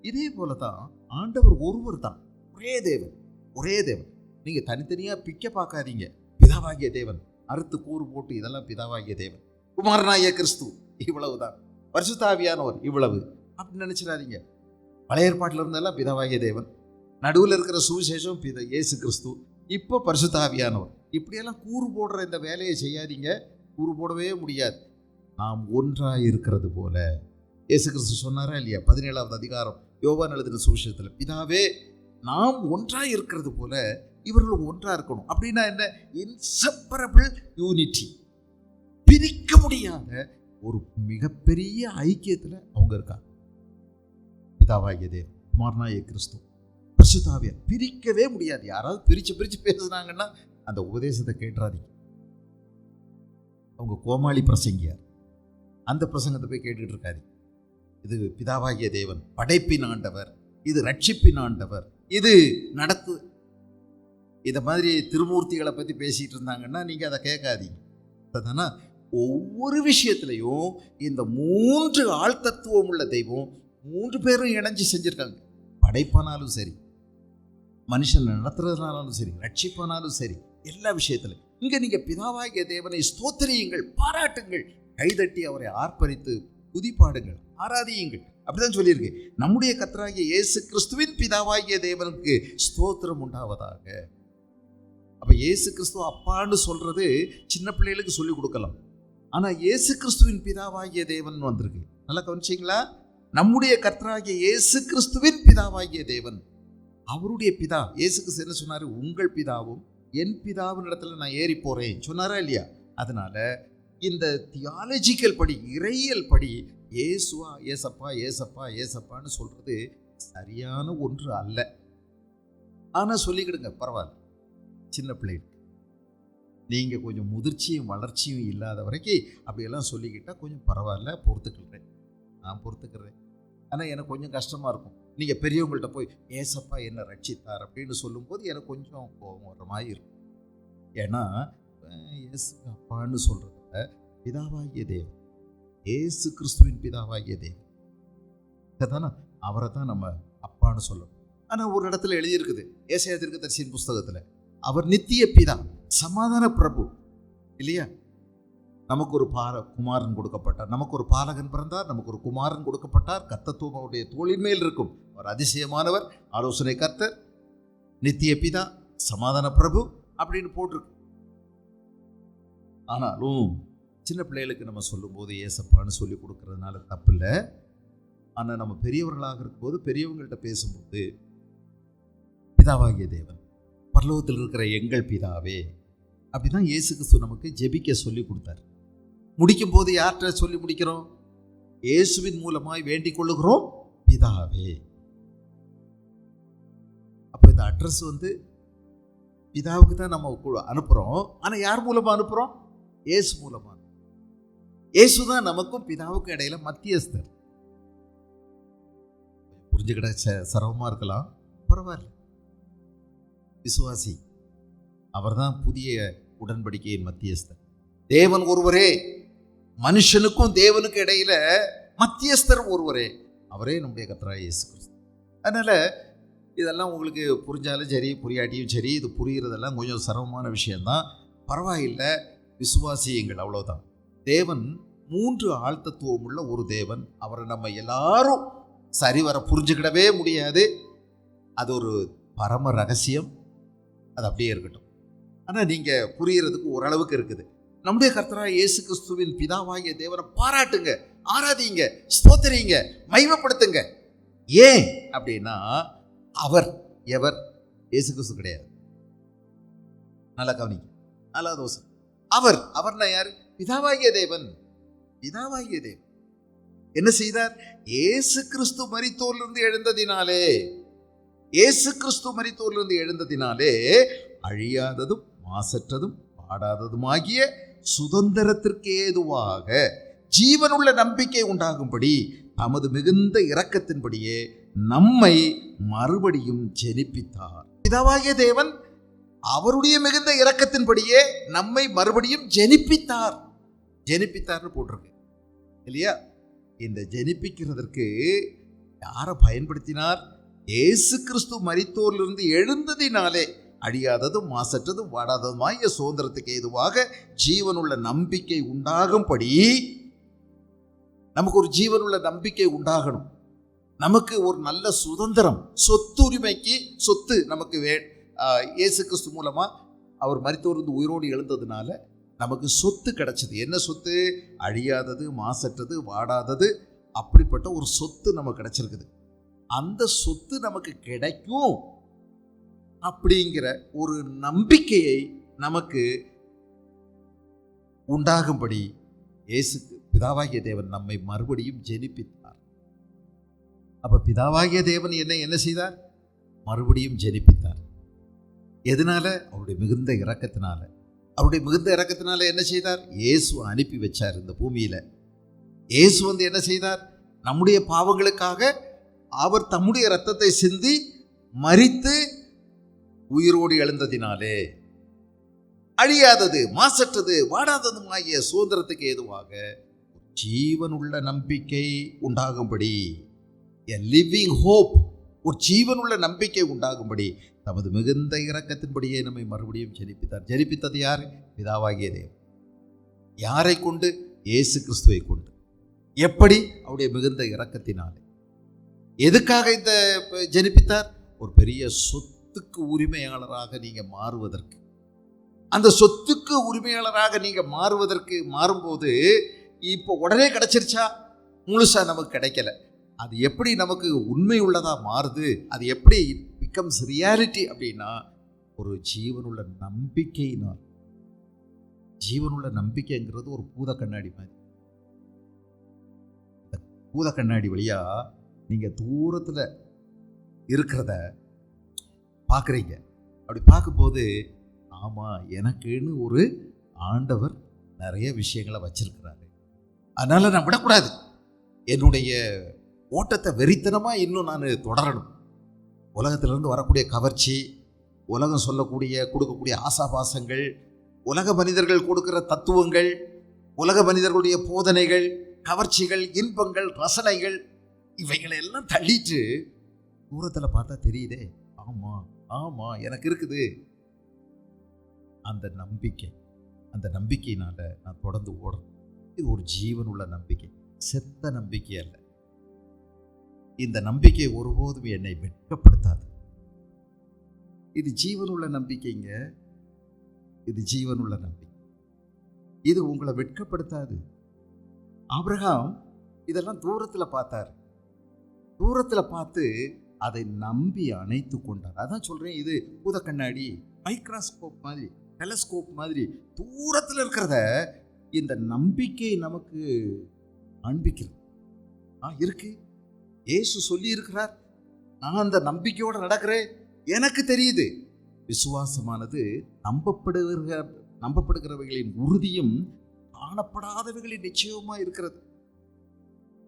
A: இதே போல தான் ஆண்டவர் ஒருவர் தான், ஒரே தேவன், ஒரே தேவன். நீங்கள் தனித்தனியாக பிக்க பார்க்காதீங்க. பிதாவாகிய தேவன், அறுத்து கூறு போட்டு இதெல்லாம் பிதாவாகிய தேவன், குமாரனாகிய கிறிஸ்து இவ்வளவுதான், பரிசுத்த ஆவியானவர் இவ்வளவு அப்படின்னு நினச்சிடாதீங்க. பழைய ஏற்பாட்டில் இருந்தெல்லாம் பிதாவாகிய தேவன், நடுவில் இருக்கிற சுவிசேஷம் இயேசு கிறிஸ்து, இப்போ பரிசுத்த ஆவியானவர். இப்படியெல்லாம் கூறு போடுற இந்த வேலையை செய்யாதீங்க, கூறு போடவே முடியாது. நாம் ஒன்றாக இருக்கிறது போல இயேசு கிறிஸ்து சொன்னாரா இல்லையா? 17வது அதிகாரம் யோவான் எழுதின சுவிசேஷத்தில், பிதாவே நாம் ஒன்றாக இருக்கிறது போல இவர்களும் ஒன்றாக இருக்கணும். அப்படின்னா என்ன? இன்செப்பரபிள் யூனிட்டி, பிரிக்க முடியாத ஒரு மிகப்பெரிய ஐக்கியத்தில் அவங்க இருக்காங்க. பிதாவாகிய தேவன், குமாரனாகிய கிறிஸ்து, பரிசுத்த ஆவியார் பிரிக்கவே முடியாது. யாராவது பிரிச்சு பேசுனாங்கன்னா அந்த உபதேசத்தை கேட்டுறாதீங்க. அவங்க கோமாளி பிரசங்கியார், அந்த பிரசங்கத்தை போய் கேட்டுட்டு இருக்காது. இது பிதாவாகிய தேவன் படைப்பின் ஆண்டவர், இது ரட்சிப்பின் ஆண்டவர், இது நடத்து, இதை மாதிரி திருமூர்த்திகளை பற்றி பேசிகிட்டு இருந்தாங்கன்னா நீங்கள் அதை கேட்காதீங்க. அதுதானா ஒவ்வொரு விஷயத்துலையும் இந்த 3 ஆள் தத்துவம் உள்ள தெய்வம் 3 பேரும் இணைஞ்சு செஞ்சுருக்காங்க. படைப்பானாலும் சரி, மனுஷன் நடத்துறதுனாலும் சரி, ரட்சிப்பானாலும் சரி, எல்லா விஷயத்திலும். இங்கே நீங்கள் பிதாவாகிய தேவனை ஸ்தோத்திரியுங்கள், பாராட்டுங்கள், கைதட்டி அவரை ஆர்ப்பரித்து துதிப்பாடுங்கள், ஆராதியுங்கள், அப்படிதான் சொல்லியிருக்கு. நம்முடைய கர்த்தராகிய இயேசு கிறிஸ்துவின் பிதாவாகிய தேவனுக்கு ஸ்தோத்திரம் உண்டாவதாக. அப்போ இயேசு கிறிஸ்துவ அப்பான்னு சொல்றது சின்ன பிள்ளைகளுக்கு சொல்லிக் கொடுக்கலாம். ஆனால் இயேசு கிறிஸ்துவின் பிதாவாகிய தேவன் வந்திருக்கு. நல்லா கவனிச்சிங்களா? நம்முடைய கர்த்தராகிய இயேசு கிறிஸ்துவின் பிதாவாகிய தேவன், அவருடைய பிதா. இயேசு கிறிஸ்து என்ன சொன்னார்? உங்கள் பிதாவும் என் பிதாவின் இடத்துல நான் ஏறி போறேன் சொன்னாரா இல்லையா? அதனால இந்த தியாலஜிக்கல் படி, இறையியல் படி ஏசுவா ஏசப்பா ஏசப்பா ஏசப்பான்னு சொல்றது சரியான ஒன்று அல்ல. ஆனால் சொல்லிக்கிடுங்க, பரவாயில்ல. சின்ன பிள்ளைகள் நீங்கள் கொஞ்சம் முதிர்ச்சியும் வளர்ச்சியும் இல்லாத வரைக்கும் அப்படியெல்லாம் சொல்லிக்கிட்டால் கொஞ்சம் பரவாயில்ல, பொறுத்துக்கிறேன், நான் பொறுத்துக்கிறேன். ஆனால் எனக்கு கொஞ்சம் கஷ்டமாக இருக்கும். நீங்கள் பெரியவங்கள்ட்ட போய் ஏசப்பா என்ன ரட்சித்தார் அப்படின்னு சொல்லும்போது எனக்கு கொஞ்சம் கோபம் வர்ற மாதிரி இருக்கும். ஏன்னா ஏசு அப்பான்னு சொல்கிறத பிதாவாகிய தேவன், ஏசு கிறிஸ்துவின் பிதாவாகிய தேவன் தானே, அவரை தான் நம்ம அப்பான்னு சொல்லணும். ஆனால் ஒரு இடத்துல எழுதியிருக்குது ஏசாயா தீர்க்கதரிசியின் புஸ்தகத்தில், அவர் நித்திய பிதா, சமாதான பிரபு இல்லையா? நமக்கு ஒரு குமாரன் கொடுக்கப்பட்டார், நமக்கு ஒரு பாலகன் பிறந்தார், நமக்கு ஒரு குமாரன் கொடுக்கப்பட்டார், கர்த்தத்துவம் அவருடைய தோளின் மேல் இருக்கும், அவர் அதிசயமானவர், ஆலோசனை கர்த்தர், நித்திய பிதா, சமாதான பிரபு அப்படின்னு போட்டிருக்கு. ஆனாலும் சின்ன பிள்ளைகளுக்கு நம்ம சொல்லும்போது ஏசப்பான்னு சொல்லி கொடுக்கறதுனால தப்பு இல்லை. ஆனால் நம்ம பெரியவர்களாக இருக்கும்போது பெரியவங்கள்ட்ட பேசும்போது பிதாவாகிய தேவன், பரலோகத்தில் இருக்கிற எங்கள் பிதாவே, அப்படிதான் இயேசு கிறிஸ்து நமக்கு ஜெபிக்க சொல்லி கொடுத்தார். முடிக்கும் போது யார்கிட்ட சொல்லி முடிக்கிறோம்? இயேசுவின் மூலமாய் வேண்டிக் கொள்ளுகிறோம், பிதாவே. அப்போ இந்த அட்ரஸ் பிதாவுக்கு தான் நம்ம அனுப்புறோம். ஆனால் யார் மூலமா அனுப்புறோம்? இயேசு மூலமா. இயேசு தான் நமக்கும் பிதாவுக்கும் இடையில மத்தியஸ்தர். புரிஞ்சுக்கிட சிரமமா இருக்கலாம், பரவாயில்ல. விசுவாசி, அவர்தான் புதிய உடன்படிக்கையின் மத்தியஸ்தர். தேவன் ஒருவரே, மனுஷனுக்கும் தேவனுக்கும் இடையில மத்தியஸ்தர் ஒருவரே, அவரே நம்முடைய கர்த்தராகிய இயேசு கிறிஸ்து. அதனால இதெல்லாம் உங்களுக்கு புரிஞ்சாலும் சரி, புரியாட்டியும் சரி, இது புரிகிறதெல்லாம் கொஞ்சம் சிரமமான விஷயம்தான், பரவாயில்லை. விசுவாசியுங்கள், அவ்வளோதான். தேவன் 3 ஆழ்த்தத்துவம் உள்ள ஒரு தேவன். அவரை நம்ம எல்லாரும் சரிவர புரிஞ்சுக்கிடவே முடியாது. அது ஒரு பரம ரகசியம், அது அப்படியே இருக்கட்டும். ஆனால் நீங்கள் புரியறதுக்கு ஓரளவுக்கு இருக்குது. நம்முடைய கர்த்தராகிய இயேசு கிறிஸ்துவின் பிதாவாகிய தேவனை பாராட்டுங்க, ஆராதிங்க, ஸ்தோத்திரிங்க, மகிமைப்படுத்துங்க. ஏன் அப்படின்னா அவர் எவர்? இயேசு கிறிஸ்து கிடையாது. நல்லா கவனிங்க, நல்லா தோசை. அவர்னா யார்? பிதாவாகிய தேவன். பிதாவாகிய தேவன் என்ன செய்தார்? இயேசு கிறிஸ்து மரித்தோரிலிருந்து எழுந்ததினாலே, இயேசு கிறிஸ்து மரித்தோரிலிருந்து எழுந்ததினாலே அழியாததும் மாசற்றதும் பாடாததுமாகிய சுதந்திரத்திற்கு ஏதுவாக ஜீவனுள்ள நம்பிக்கை உண்டாகும்படி தமது மிகுந்த இரக்கத்தின்படியே நம்மை மறுபடியும் ஜெனிப்பித்தார். பிதாவாகிய தேவன் அவருடைய மிகுந்த இரக்கத்தின்படியே நம்மை மறுபடியும் ஜெனிப்பித்தார். ஜெனிப்பித்தார்னு போட்டிருக்கு இல்லையா? இந்த ஜெனிப்பிக்கிறதற்கு யாரை பயன்படுத்தினார்? இயேசு கிறிஸ்து மரித்தோரிலிருந்து எழுந்ததினாலே அழியாததும் மாசற்றதும் வாடாததுமாகிய சுதந்திரத்துக்கு ஏதுவாக ஜீவனுள்ள நம்பிக்கை உண்டாகும்படி. நமக்கு ஒரு ஜீவனுள்ள நம்பிக்கை உண்டாகணும். நமக்கு ஒரு நல்ல சுதந்திரம், சொத்துரிமைக்கு சொத்து நமக்கு இயேசு கிறிஸ்து மூலமா அவர் மரித்தோரிலிருந்து உயிரோடு எழுந்ததுனால நமக்கு சொத்து கிடைச்சது. என்ன சொத்து? அழியாதது, மாசற்றது, வாடாதது, அப்படிப்பட்ட ஒரு சொத்து நமக்கு கிடைச்சிருக்குது. அந்த சொத்து நமக்கு கிடைக்கும் அப்படிங்கிற ஒரு நம்பிக்கையை நமக்கு உண்டாகும்படி இயேசு பிதாவாகிய தேவன் நம்மை மறுபடியும் ஜெனிப்பித்தார். அப்ப பிதாவாகிய தேவன் என்ன செய்தார்? மறுபடியும் ஜெனிப்பித்தார். எதனால? அவருடைய மிகுந்த இரக்கத்தினால. அவருடைய மிகுந்த இரக்கத்தினால என்ன செய்தார்? இயேசு அனுப்பி வச்சார் இந்த பூமியில. இயேசு என்ன செய்தார்? நம்முடைய பாவங்களுக்காக அவர் தம்முடைய இரத்தத்தை சிந்தி மரித்து உயிரோடு எழுந்ததினாலே அழியாதது, மாசற்றது, வாடாததுமாகிய சுதந்திரத்துக்கு ஏதுவாக ஜீவனுள்ள நம்பிக்கை உண்டாகும்படி, a living hope, ஒரு ஜீவனுள்ள நம்பிக்கை உண்டாகும்படி தமது மிகுந்த இரக்கத்தின்படியே நம்மை மறுபடியும் ஜெனிப்பித்தார். ஜெனிப்பித்தது யார்? பிதாவாகிய தேவன். யாரை கொண்டு? இயேசு கிறிஸ்துவை கொண்டு. எப்படி? அவருடைய மிகுந்த இரக்கத்தினாலே. எதுக்காக இந்த ஜெனிப்பித்தார்? ஒரு பெரிய சொத்துக்கு உரிமையாளராக நீங்க மாறுவதற்கு. அந்த சொத்துக்கு உரிமையாளராக நீங்க மாறும்போது இப்போ உடனே கிடைச்சிருச்சா? முழுசா நமக்கு கிடைக்கல. அது எப்படி நமக்கு உண்மை உள்ளதா மாறுது? அது எப்படி பிகம்ஸ் ரியாலிட்டி அப்படின்னா, ஒரு ஜீவனுள்ள நம்பிக்கையினால். ஜீவனுள்ள நம்பிக்கைங்கிறது ஒரு பூத கண்ணாடி மாதிரி. பூத கண்ணாடி வழியா நீங்க தூரத்துல இருக்கிறத பார்க்குறீங்க. அப்படி பார்க்கும்போது, ஆமா, எனக்குன்னு ஒரு ஆண்டவர் நிறைய விஷயங்களை வச்சிருக்கிறாரு, அதனால நான் விடக்கூடாது. என்னுடைய ஓட்டத்தை வெறித்தனமாக இன்னும் நான் தொடரணும். உலகத்திலிருந்து வரக்கூடிய கவர்ச்சி, உலகம் கொடுக்கக்கூடிய ஆசாபாசங்கள், உலக மனிதர்கள் கொடுக்கிற தத்துவங்கள், உலக மனிதர்களுடைய போதனைகள், கவர்ச்சிகள், இன்பங்கள், ரசனைகள், இவைகளை எல்லாம் தள்ளிட்டு தூரத்தில் பார்த்தா தெரியுதே, ஆமாம் எனக்கு இருக்குது அந்த நம்பிக்கை. அந்த நம்பிக்கையினால நான் தொடர்ந்து ஓடணும். இது ஒரு ஜீவனுள்ள நம்பிக்கை, செத்த நம்பிக்கை அல்ல. இந்த நம்பிக்கை ஒருபோதும் என்னை வெட்கப்படுத்தாது. இது ஜீவனுள்ள நம்பிக்கைங்க. இது ஜீவனுள்ள நம்பிக்கை. இது உங்களை வெட்கப்படுத்தாது. ஆபிரகாம் இதெல்லாம் தூரத்தில் பார்த்தார். தூரத்தில் பார்த்து அதை நம்பி அணைத்து கொண்டார். அதான் சொல்றேன், இது பூத கண்ணாடி, மைக்ரோஸ்கோப் மாதிரி, டெலஸ்கோப் மாதிரி தூரத்தில் இருக்கிறத இந்த நம்பிக்கை நமக்கு காண்பிக்கிறது. இருக்கு, இயேசு சொல்லி இருக்கிறார், நான் அந்த நம்பிக்கையோடு நடக்கிறேன், எனக்கு தெரியுது. விசுவாசமானது நம்பப்படுகிறவைகளின் உறுதியும் காணப்படாதவைகளின் நிச்சயமா இருக்கிறது.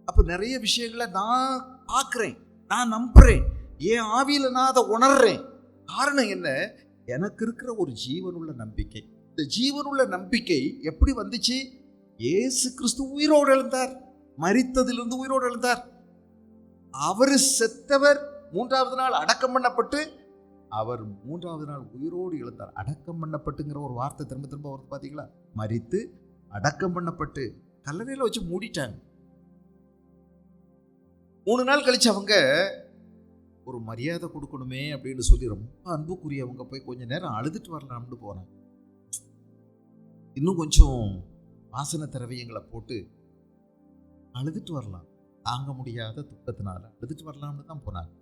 A: அப்ப நிறைய விஷயங்களை நான் பார்க்கிறேன், நான் நம்புறேன், என் ஆவியில நான் அதை உணர்றேன். காரணம் என்ன? எனக்கு இருக்கிற ஒரு ஜீவனுள்ள நம்பிக்கை. இந்த ஜீவனுள்ள நம்பிக்கை எப்படி வந்துச்சு? இயேசு கிறிஸ்து உயிரோடு எழுந்தார், மரித்ததிலிருந்து உயிரோடு எழுந்தார். அவர் செத்தவர், 3வது நாள் அடக்கம் பண்ணப்பட்டு அவர் 3வது நாள் உயிரோடு எழுந்தார். அடக்கம் பண்ணப்பட்டுங்கிற ஒரு வார்த்தை திரும்ப திரும்ப வருது பார்த்தீங்களா? மரித்து அடக்கம் பண்ணப்பட்டு கல்லறையில் வச்சு மூடிட்டாங்க. 3 நாள் கழிச்சு அவங்க ஒரு மரியாதை கொடுக்கணுமே அப்படின்னு சொல்லி ரொம்ப அன்புக்குரியவங்க போய் கொஞ்ச நேரம் அழுதுட்டு வரலாம்னு போனாங்க. இன்னும் கொஞ்சம் வாசனை திரவியங்களை போட்டு அழுதுட்டு வரலாம், தாங்க முடியாத துக்கத்தினால அழுதுட்டு வரலாம்னு தான் போனாங்க.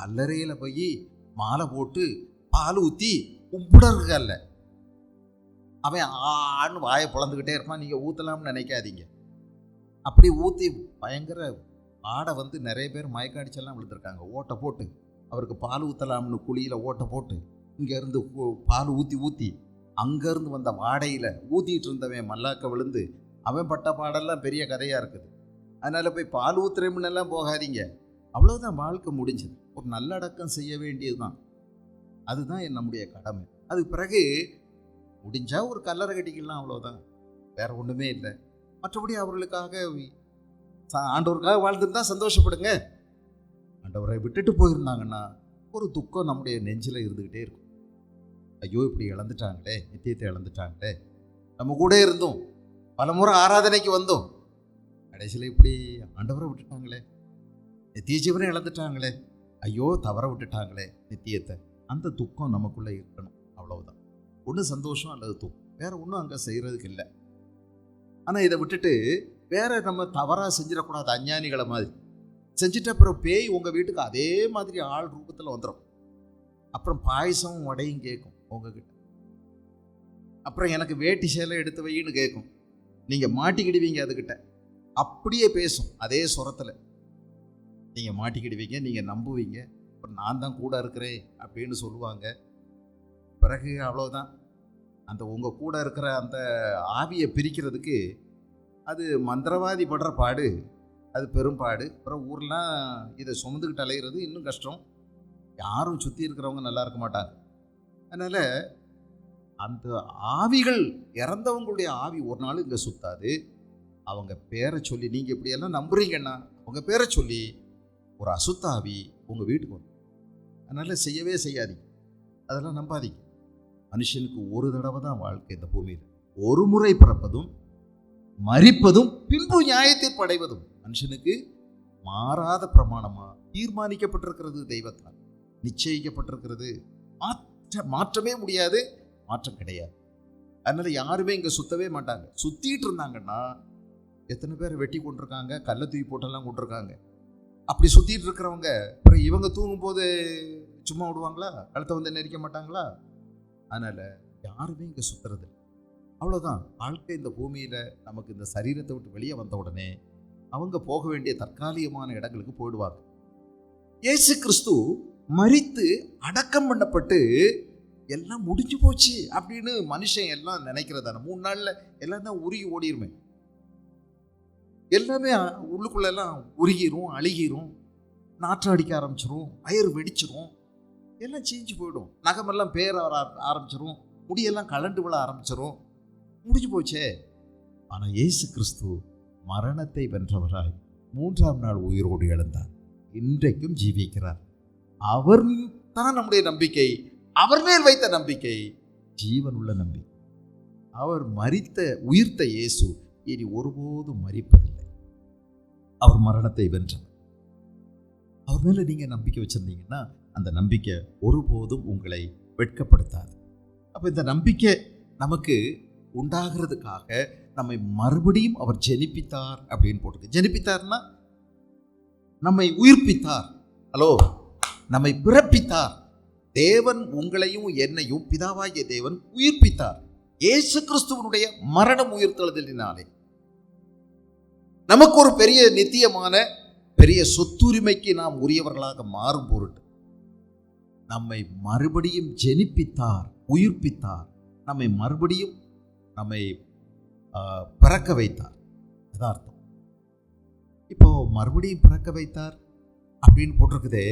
A: கல்லறையில் போய் மாலை போட்டு பால் ஊற்றி கும்பிடறதுக்கல்ல, அவன் ஆன்னு வாயை பிளந்துக்கிட்டே இருப்பான். நீங்கள் ஊற்றலாம்னு நினைக்காதீங்க. அப்படி ஊற்றி பயங்கர ஆடை நிறைய பேர் மயக்கம் அடிச்செல்லாம் விழுந்திருக்காங்க. ஓட்டை போட்டு அவருக்கு பால் ஊற்றலாம்னு குழியில் ஓட்டை போட்டு இங்கேருந்து பால் ஊற்றி அங்கேருந்து வந்த வாடையில் ஊற்றிட்டு இருந்தவன் மல்லாக்க விழுந்து அவன் பட்ட பாடெல்லாம் பெரிய கதையாக இருக்குது. அதனால் போய் பால் ஊத்துறேம்னெல்லாம் போகாதீங்க. அவ்வளோதான், வாழ்க்கை முடிஞ்சது. ஒரு நல்லடக்கம் செய்ய வேண்டியது தான், அதுதான் நம்முடைய கடமை. அதுக்கு பிறகு முடிஞ்சால் ஒரு கல்லறை கட்டிக்கலாம், அவ்வளோதான், வேற ஒன்றுமே இல்லை. மற்றபடி அவர்களுக்காக ஆண்டவருக்காக வாழ்ந்துருந்தா சந்தோஷப்படுங்க. ஆண்டவரை விட்டுட்டு போயிருந்தாங்கன்னா ஒரு துக்கம் நம்முடைய நெஞ்சில் இருந்துக்கிட்டே இருக்கும். ஐயோ, இப்படி இழந்துட்டாங்களே, நித்தியத்தை இழந்துட்டாங்களே, நம்ம கூட இருந்தோம், பல முறை ஆராதனைக்கு வந்தோம், கடைசியில் இப்படி ஆண்டவரை விட்டுட்டாங்களே, நித்திய ஜீவனை இழந்துட்டாங்களே, ஐயோ தவற விட்டுட்டாங்களே நித்தியத்தை. அந்த துக்கம் நமக்குள்ளே இருக்கணும், அவ்வளவுதான். ஒன்று சந்தோஷம் அல்லது துக்கம், வேற ஒன்றும் அங்கே செய்கிறதுக்கு இல்லை. ஆனால் இதை விட்டுட்டு வேற நம்ம தவறாக செஞ்சிடக்கூடாது. அஞ்ஞானிகளை மாதிரி செஞ்சுட்டு அப்புறம் பேய் உங்கள் வீட்டுக்கு அதே மாதிரி ஆள் ரூபத்தில் வந்துடும். அப்புறம் பாயசமும் வடையும் கேட்கும் உங்ககிட்ட. அப்புறம் எனக்கு வேட்டி சேலை எடுத்து வையின்னு கேட்கும். நீங்கள் மாட்டிக்கிடுவீங்க அதுக்கிட்ட. அப்படியே பேசும் அதே சுரத்தில். நீங்கள் மாட்டிக்கிடுவீங்க, நீங்கள் நம்புவீங்க. நான் தான் கூட இருக்கிறேன் அப்படின்னு சொல்லுவாங்க. பிறகு அவ்வளோதான். அந்த உங்கள் கூட இருக்கிற அந்த ஆவியை பிரிக்கிறதுக்கு அது மந்திரவாதி படுற பாடு, அது பெரும்பாடு. அப்புறம் ஊர்லாம் இதை சுமந்துக்கிட்டு அலைகிறது இன்னும் கஷ்டம். யாரும் சுற்றி இருக்கிறவங்க நல்லா இருக்க மாட்டாங்க. அதனால் அந்த ஆவிகள், இறந்தவங்களுடைய ஆவி ஒரு நாள் இங்கே சுத்தாது. அவங்க பேரை சொல்லி, நீங்கள் இப்படியெல்லாம் நம்புறீங்கன்னா அவங்க பேரை சொல்லி ஒரு அசுத்த ஆவி உங்கள் வீட்டுக்கு வரும். அதனால் செய்யவே செய்யாதீங்க, அதெல்லாம் நம்பாதீங்க. மனுஷனுக்கு ஒரு தடவை தான் வாழ்க்கை இந்த பூமியில். ஒரு முறை பிறப்பதும் மரிப்பதும் பின்பு நியாயத்தீர்ப்பு அடைவதும் மனுஷனுக்கு மாறாத பிரமாணமாக தீர்மானிக்கப்பட்டிருக்கிறது, தெய்வத்தால் நிச்சயிக்கப்பட்டிருக்கிறது. மாற்றமே முடியாது, மாற்றம் கிடையாது. அதனால யாருமே இங்கே சுத்தவே மாட்டாங்க. சுத்திட்டு இருந்தாங்கன்னா எத்தனை பேர் வெட்டி கொண்டிருக்காங்க, கல்லை தூக்கி போட்டெல்லாம் கொண்டிருக்காங்க. அப்படி சுத்திட்டு இருக்கிறவங்க அப்புறம் இவங்க தூங்கும் போது சும்மா விடுவாங்களா? கழுத்தை வந்து நெரிக்க மாட்டாங்களா? அதனால யாருமே இங்கே சுத்துறது. அவ்வளோதான் வாழ்க்கை. இந்த பூமியில் நமக்கு இந்த சரீரத்தை விட்டு வெளியே வந்த உடனே அவங்க போக வேண்டிய தற்காலிகமான இடங்களுக்கு போயிடுவாங்க. இயேசு கிறிஸ்து மரித்து அடக்கம் பண்ணப்பட்டு எல்லாம் முடிஞ்சு போச்சு அப்படின்னு மனுஷன் எல்லாம் நினைக்கிறதான 3 நாளில் எல்லாம் தான் உருகி ஓடிருமே. எல்லாமே உள்ளுக்குள்ளெல்லாம் உருகிரும், அழுகிரும், நாற்றம் அடிக்க ஆரம்பிச்சிரும், வயிறு வெடிச்சிரும், எல்லாம் சீஞ்சு போயிடும். நகமெல்லாம் பேர ஆரம்பிச்சிரும், முடியெல்லாம் கலண்டு விழ ஆரம்பிச்சிரும், முடிஞ்சு போச்சே. ஆனால் இயேசு கிறிஸ்து மரணத்தை வென்றவராய் 3ஆம் நாள் உயிரோடு எழுந்தார். இன்றைக்கும் ஜீவிக்கிறார். அவர் தான் நம்முடைய நம்பிக்கை. அவர் மேல் வைத்த நம்பிக்கை ஜீவன் உள்ள நம்பிக்கை. அவர் மரித்த உயிர்த்த இயேசு இனி ஒருபோதும் மரிப்பதில்லை. அவர் மரணத்தை வென்றவர். அவர் மேல நீங்க நம்பிக்கை வச்சிருந்தீங்கன்னா அந்த நம்பிக்கை ஒருபோதும் உங்களை வெட்கப்படுத்தாது. அப்ப இந்த நம்பிக்கை நமக்கு உண்டாகிறதுக்காக நம்மை மறுபடியும் அவர் ஜெனிப்பித்தார் அப்படின்னு போட்டிருக்கு. ஜெனிப்பித்தார்னா நம்மை உயிர்ப்பித்தார். ஹலோ, நம்மை பிறப்பித்தார். தேவன் உங்களையும் என்னையும், பிதாவாகிய தேவன் உயிர்ப்பித்தார். இயேசு கிறிஸ்துவனுடைய மரணம் உயிர்த்தெழுதலினாலே நமக்கு ஒரு பெரிய நித்தியமான பெரிய சொத்துரிமைக்கு நாம் உரியவர்களாக மாறும் பொருட்டு நம்மை மறுபடியும் ஜெனிப்பித்தார், உயிர்ப்பித்தார். நம்மை மறுபடியும் நம்மை பிறக்க வைத்தார். அதான் அர்த்தம். இப்போ மறுபடியும் பிறக்க வைத்தார் அப்படின்னு போட்டிருக்குதே,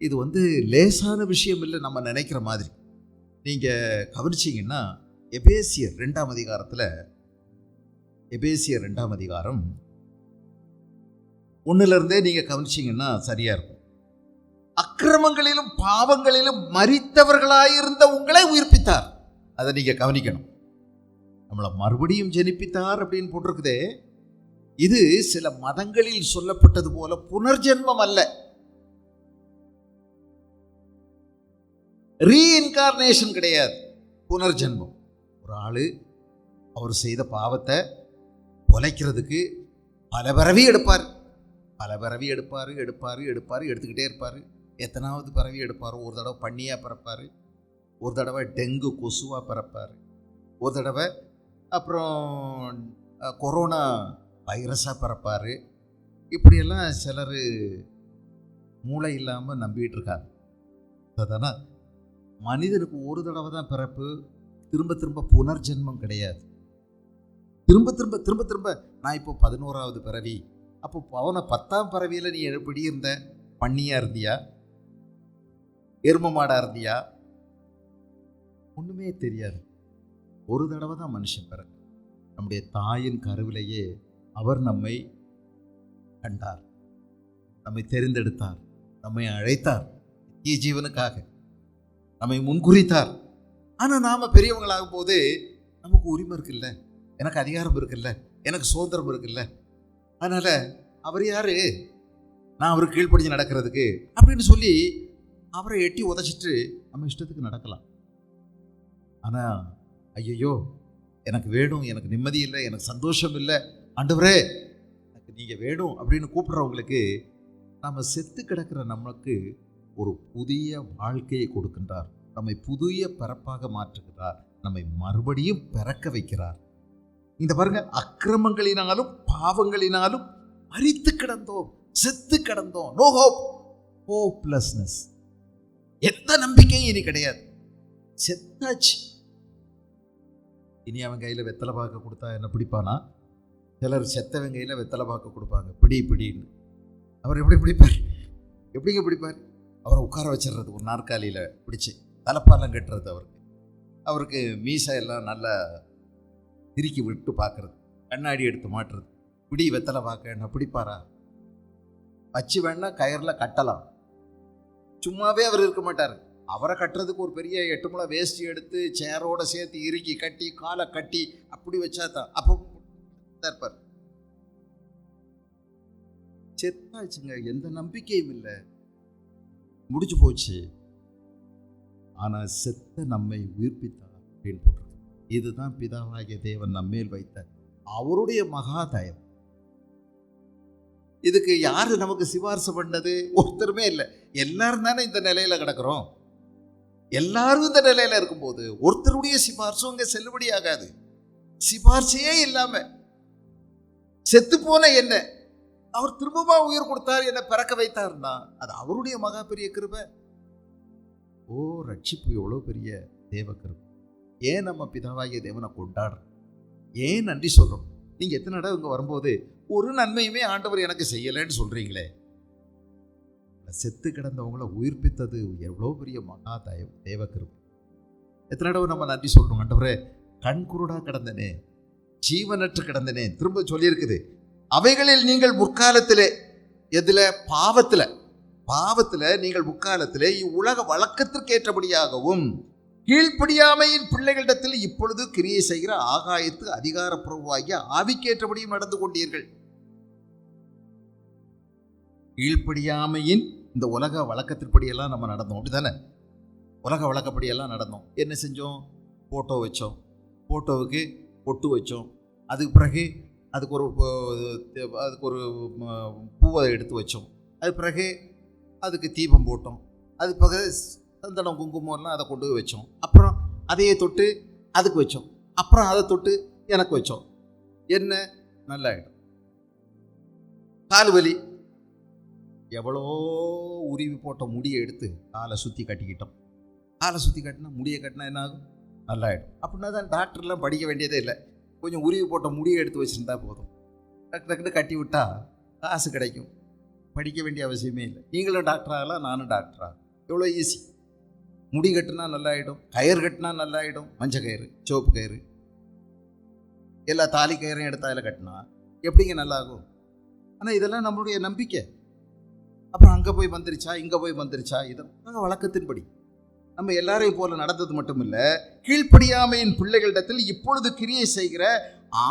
A: இது லேசான விஷயம் இல்லை நம்ம நினைக்கிற மாதிரி. நீங்கள் கவனிச்சிங்கன்னா எபேசியர் 2ஆம் அதிகாரத்தில், எபேசியர் 2ஆம் அதிகாரம் 1லிருந்தே நீங்கள் கவனிச்சிங்கன்னா சரியாக இருக்கும். அக்கிரமங்களிலும் பாவங்களிலும் மரித்தவர்களாயிருந்த உங்களை உயிர்ப்பித்தார். அதை நீங்கள் கவனிக்கணும். நம்மளை மறுபடியும் ஜெனிப்பித்தார் அப்படின்னு போட்டிருக்குதே, இது சில மதங்களில் சொல்லப்பட்டது போல புனர்ஜென்மம் அல்ல, ரீஇன்கார்னேஷன் கிடையாது, புனர்ஜென்மம். ஒரு ஆள் அவர் செய்த பாவத்தை பொலைக்கிறதுக்கு பல பிறவி எடுப்பார், பல பிறவி எடுப்பார், எடுத்துக்கிட்டே இருப்பார். எத்தனாவது பிறவி எடுப்பார்? ஒரு தடவை பண்ணியாக பிறப்பார், ஒரு தடவை டெங்கு கொசுவாக பிறப்பார், ஒரு தடவை அப்புறம் கொரோனா வைரஸாக பிறப்பார். இப்படியெல்லாம் சிலர் மூளை இல்லாமல் நம்பிட்டு இருக்காங்க. அதானா மனிதனுக்கு ஒரு தடவை தான் பிறப்பு, திரும்ப திரும்ப புனர்ஜென்மம் கிடையாது. திரும்ப திரும்ப திரும்ப திரும்ப நான் இப்போ 11ஆவது பிறவி. அப்போ அவனை 10ஆம் பிறவியில் நீ எப்படி இருந்த? பண்ணியாக இருந்தியா? எரும மாடாக இருந்தியா? ஒன்றுமே தெரியாது. ஒரு தடவை தான் மனுஷன் பிறகு. நம்முடைய தாயின் கருவிலேயே அவர் நம்மை கண்டார், நம்மை தெரிந்தெடுத்தார், நம்மை அழைத்தார், நித்திய ஜீவனுக்காக நம்மை முன்குறித்தார். ஆனால் நாம் பெரியவங்களாகும் போது நமக்கு உரிமை இருக்குல்ல, எனக்கு அதிகாரம் இருக்குல்ல, எனக்கு சுதந்திரம் இருக்குல்ல. அதனால் அவர் யார், நான் அவருக்கு கீழ்ப்படிஞ்சு நடக்கிறதுக்கு அப்படின்னு சொல்லி அவரை எட்டி உதச்சிட்டு நம்ம இஷ்டத்துக்கு நடக்கலாம். ஆனால் ஐயோ எனக்கு வேணும், எனக்கு நிம்மதி இல்லை, எனக்கு சந்தோஷம் இல்லை, ஆண்டவரே எனக்கு நீங்கள் வேணும் அப்படின்னு கூப்பிட்றவங்களுக்கு நம்ம செத்து கிடக்கிற நமக்கு ஒரு புதிய வாழ்க்கையை கொடுக்கின்றார். நம்மை புதிய பிறப்பாக மாற்றுகிறார், நம்மை மறுபடியும் பிறக்க வைக்கிறார். இந்த பாருங்க, அக்கிரமங்களினாலும் பாவங்களினாலும் மரித்து கிடந்தோம், செத்து கிடந்தோம், நோ ஹோப், ஹோப்லெஸ்னஸ். எந்த நம்பிக்கையும் இனி கிடையாது, செத்தாச்சு. இனி அவன் கையில் வெத்தலை பாக்க கொடுத்தா என்ன பிடிப்பானா? சிலர் செத்தவன் கையில் வெத்தலை பாக்க கொடுப்பாங்க, பிடி பிடின்னு. அவர் எப்படி பிடிப்பார்? எப்படிங்க பிடிப்பார்? அவரை உட்கார வச்சிடுறது ஒரு நாற்காலியில் பிடிச்சி, தலைப்பாலாம் கட்டுறது, அவருக்கு மீசை எல்லாம் நல்லா திருக்கி விட்டு பார்க்கறது, கண்ணாடி எடுத்து மாட்டுறது, பிடி வெத்தலை பார்க்க என்ன பிடிப்பாரா? வச்சு வேணா கயரில் கட்டலாம், சும்மாவே அவர் இருக்க மாட்டார். அவரை கட்டுறதுக்கு ஒரு பெரிய 8 முழ வேஷ்டி எடுத்து சேரோட சேர்த்து இறுக்கி கட்டி காலை கட்டி அப்படி வச்சா தான் அப்போ இருப்பார். செத்தாச்சுங்க, எந்த நம்பிக்கையும் இல்லை, முடிச்சு போச்சு. ஆனா செத்த நம்மை உயிர்ப்பித்தார் அப்படின்னு போட்டிருக்கு. இதுதான் பிதாவாகிய தேவன் நம்மேல் வைத்த அவருடைய மகாதயம். இதுக்கு யாரு நமக்கு சிபாரிசு பண்ணது? ஒருத்தருமே இல்லை. எல்லாரும் தானே இந்த நிலையில கிடக்கிறோம். எல்லாரும் இந்த நிலையில இருக்கும்போது ஒருத்தருடைய சிபாரிசும் அங்க செல்லுபடி ஆகாது. சிபாரிசையே இல்லாம செத்து போன என்ன அவர் திரும்பமா உயிர் கொடுத்தார், என்ன பிறக்க வைத்தார்னா அது அவருடைய மகா பெரிய கிருபை. ஓ, ரட்சிப்பு எவ்வளவு பெரிய தேவ கிருபை. ஏன் நம்ம பிதாவாகிய தேவனை கொண்டாடுறோம்? ஏன் நன்றி சொல்றோம்? நீங்க எத்தனை தடவை இங்க வரும்போது ஒரு நன்மையுமே ஆண்டவர் எனக்கு செய்யலைன்னு சொல்றீங்களே. செத்து கிடந்தவங்களை உயிர்ப்பித்தது எவ்வளோ பெரிய மகா தேவ கிருபை. எத்தனை தடவை நம்ம நன்றி சொல்றோம்? ஆண்டவரே, கண்குருடா கிடந்தனே, ஜீவனற்று கிடந்தனே. திரும்ப சொல்லியிருக்குது, அவைகளில் நீங்கள் முற்காலத்திலே, எதுல? பாவத்தில் நீங்கள் முற்காலத்திலே இவ்வுலக வழக்கத்திற்கேற்றபடியாகவும் கீழ்ப்படியாமையின் பிள்ளைகளிடத்தில் இப்பொழுது கிரியை செய்கிற ஆகாயத்து அதிகார பிரபுவாகிய ஆவிக்கேற்றபடியும் நடந்து கொண்டீர்கள். கீழ்ப்படியாமையின் இந்த உலக வழக்கத்திற்படியெல்லாம் நம்ம நடந்தோம், அப்படிதானே? உலக வழக்கப்படியெல்லாம் நடந்தோம். என்ன செஞ்சோம்? ஃபோட்டோ வச்சோம், ஃபோட்டோவுக்கு பொட்டு வச்சோம், அதுக்கு பிறகு அதுக்கு ஒரு பூவை எடுத்து வச்சோம், அது பிறகு அதுக்கு தீபம் போட்டோம், அது பிறகு சந்தனம் குங்குமம்லாம் அதை கொண்டு போய் வச்சோம், அப்புறம் அதையே தொட்டு அதுக்கு வச்சோம், அப்புறம் அதை தொட்டு எனக்கு வச்சோம். என்ன நல்லாயிடும். கால் வலி, எவ்வளோ உருவி போட்ட முடியை எடுத்து காலை சுற்றி கட்டிக்கிட்டோம். காலை சுற்றி கட்டினா முடியை கட்டினா என்ன ஆகும்? நல்லாயிடும். அப்படின்னா தான் டாக்டர்லாம் படிக்க வேண்டியதே இல்லை. கொஞ்சம் உருவி போட்ட முடியை எடுத்து வச்சுருந்தா போதும், டக்கு டக்குன்னு கட்டி விட்டா காசு கிடைக்கும், படிக்க வேண்டிய அவசியமே இல்லை. நீங்களும் டாக்டர் ஆகலாம், நானும் டாக்டர் ஆகலாம், எவ்வளோ ஈஸி. முடி கட்டினா நல்லாயிடும், கயிறு கட்டினா நல்லாயிடும், மஞ்சள் கயிறு, சிவப்பு கயிறு, எல்லா தாலி கயிறையும் எடுத்து அதில் கட்டினா எப்படிங்க நல்லாகும்? ஆனால் இதெல்லாம் நம்மளுடைய நம்பிக்கை. அப்புறம் அங்கே போய் வந்துருச்சா, இங்கே போய் வந்துருச்சா, இதெல்லாம் வழக்கத்தின்படி நம்ம எல்லாரையும் போல நடந்தது மட்டும் இல்லை, கீழ்ப்படியாமையின் பிள்ளைகளிடத்தில் இப்பொழுது கிரியை செய்கிற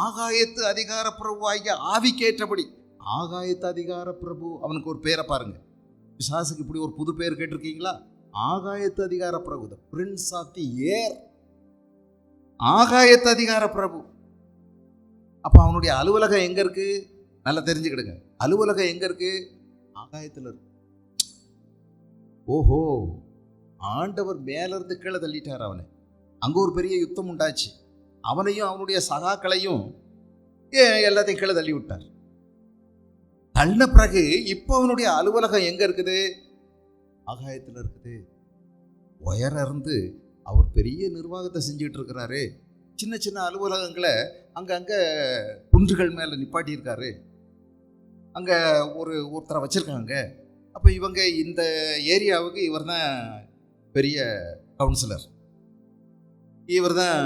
A: ஆகாயத்து அதிகார பிரபுவாகிய ஆவிக்கேற்றபடி. ஆகாயத்து அதிகார பிரபு, அவனுக்கு ஒரு பேரை பாருங்க. பிசாசுக்கு இப்படி ஒரு புது பேர் கேட்டிருக்கீங்களா? ஆகாயத்து அதிகார பிரபு, தி பிரின்ஸ் ஆஃப் தி ஏர். ஆகாயத்து அதிகார பிரபு. அப்ப அவனுடைய அலுவலகம் எங்க இருக்கு? நல்லா தெரிஞ்சுக்கிடுங்க. அலுவலகம் எங்க இருக்கு? ஆகாயத்தில் இருக்கு. ஓஹோ, ஆண்டவர் மேல இருந்து கீழே தள்ளிட்டார் அவனை. அங்க ஒரு பெரிய யுத்தம் உண்டாச்சு. அவனையும் அவனுடைய சகாக்களையும் எல்லாத்தையும் கீழே தள்ளி விட்டார். தள்ள பிறகு இப்போ அவனுடைய அலுவலகம் எங்க இருக்குது? ஆகாயத்தில் இருக்குது. உயர இருந்து அவர் பெரிய நிர்வாகத்தை செஞ்சுட்டு இருக்கிறாரு. சின்ன சின்ன அலுவலகங்களை அங்கங்க குன்றுகள் மேல நிப்பாட்டியிருக்காரு. அங்க ஒருத்தரை வச்சிருக்காங்க. அப்ப இவங்க இந்த ஏரியாவுக்கு இவர் தான் பெரிய கவுன்சிலர், இவர் தான்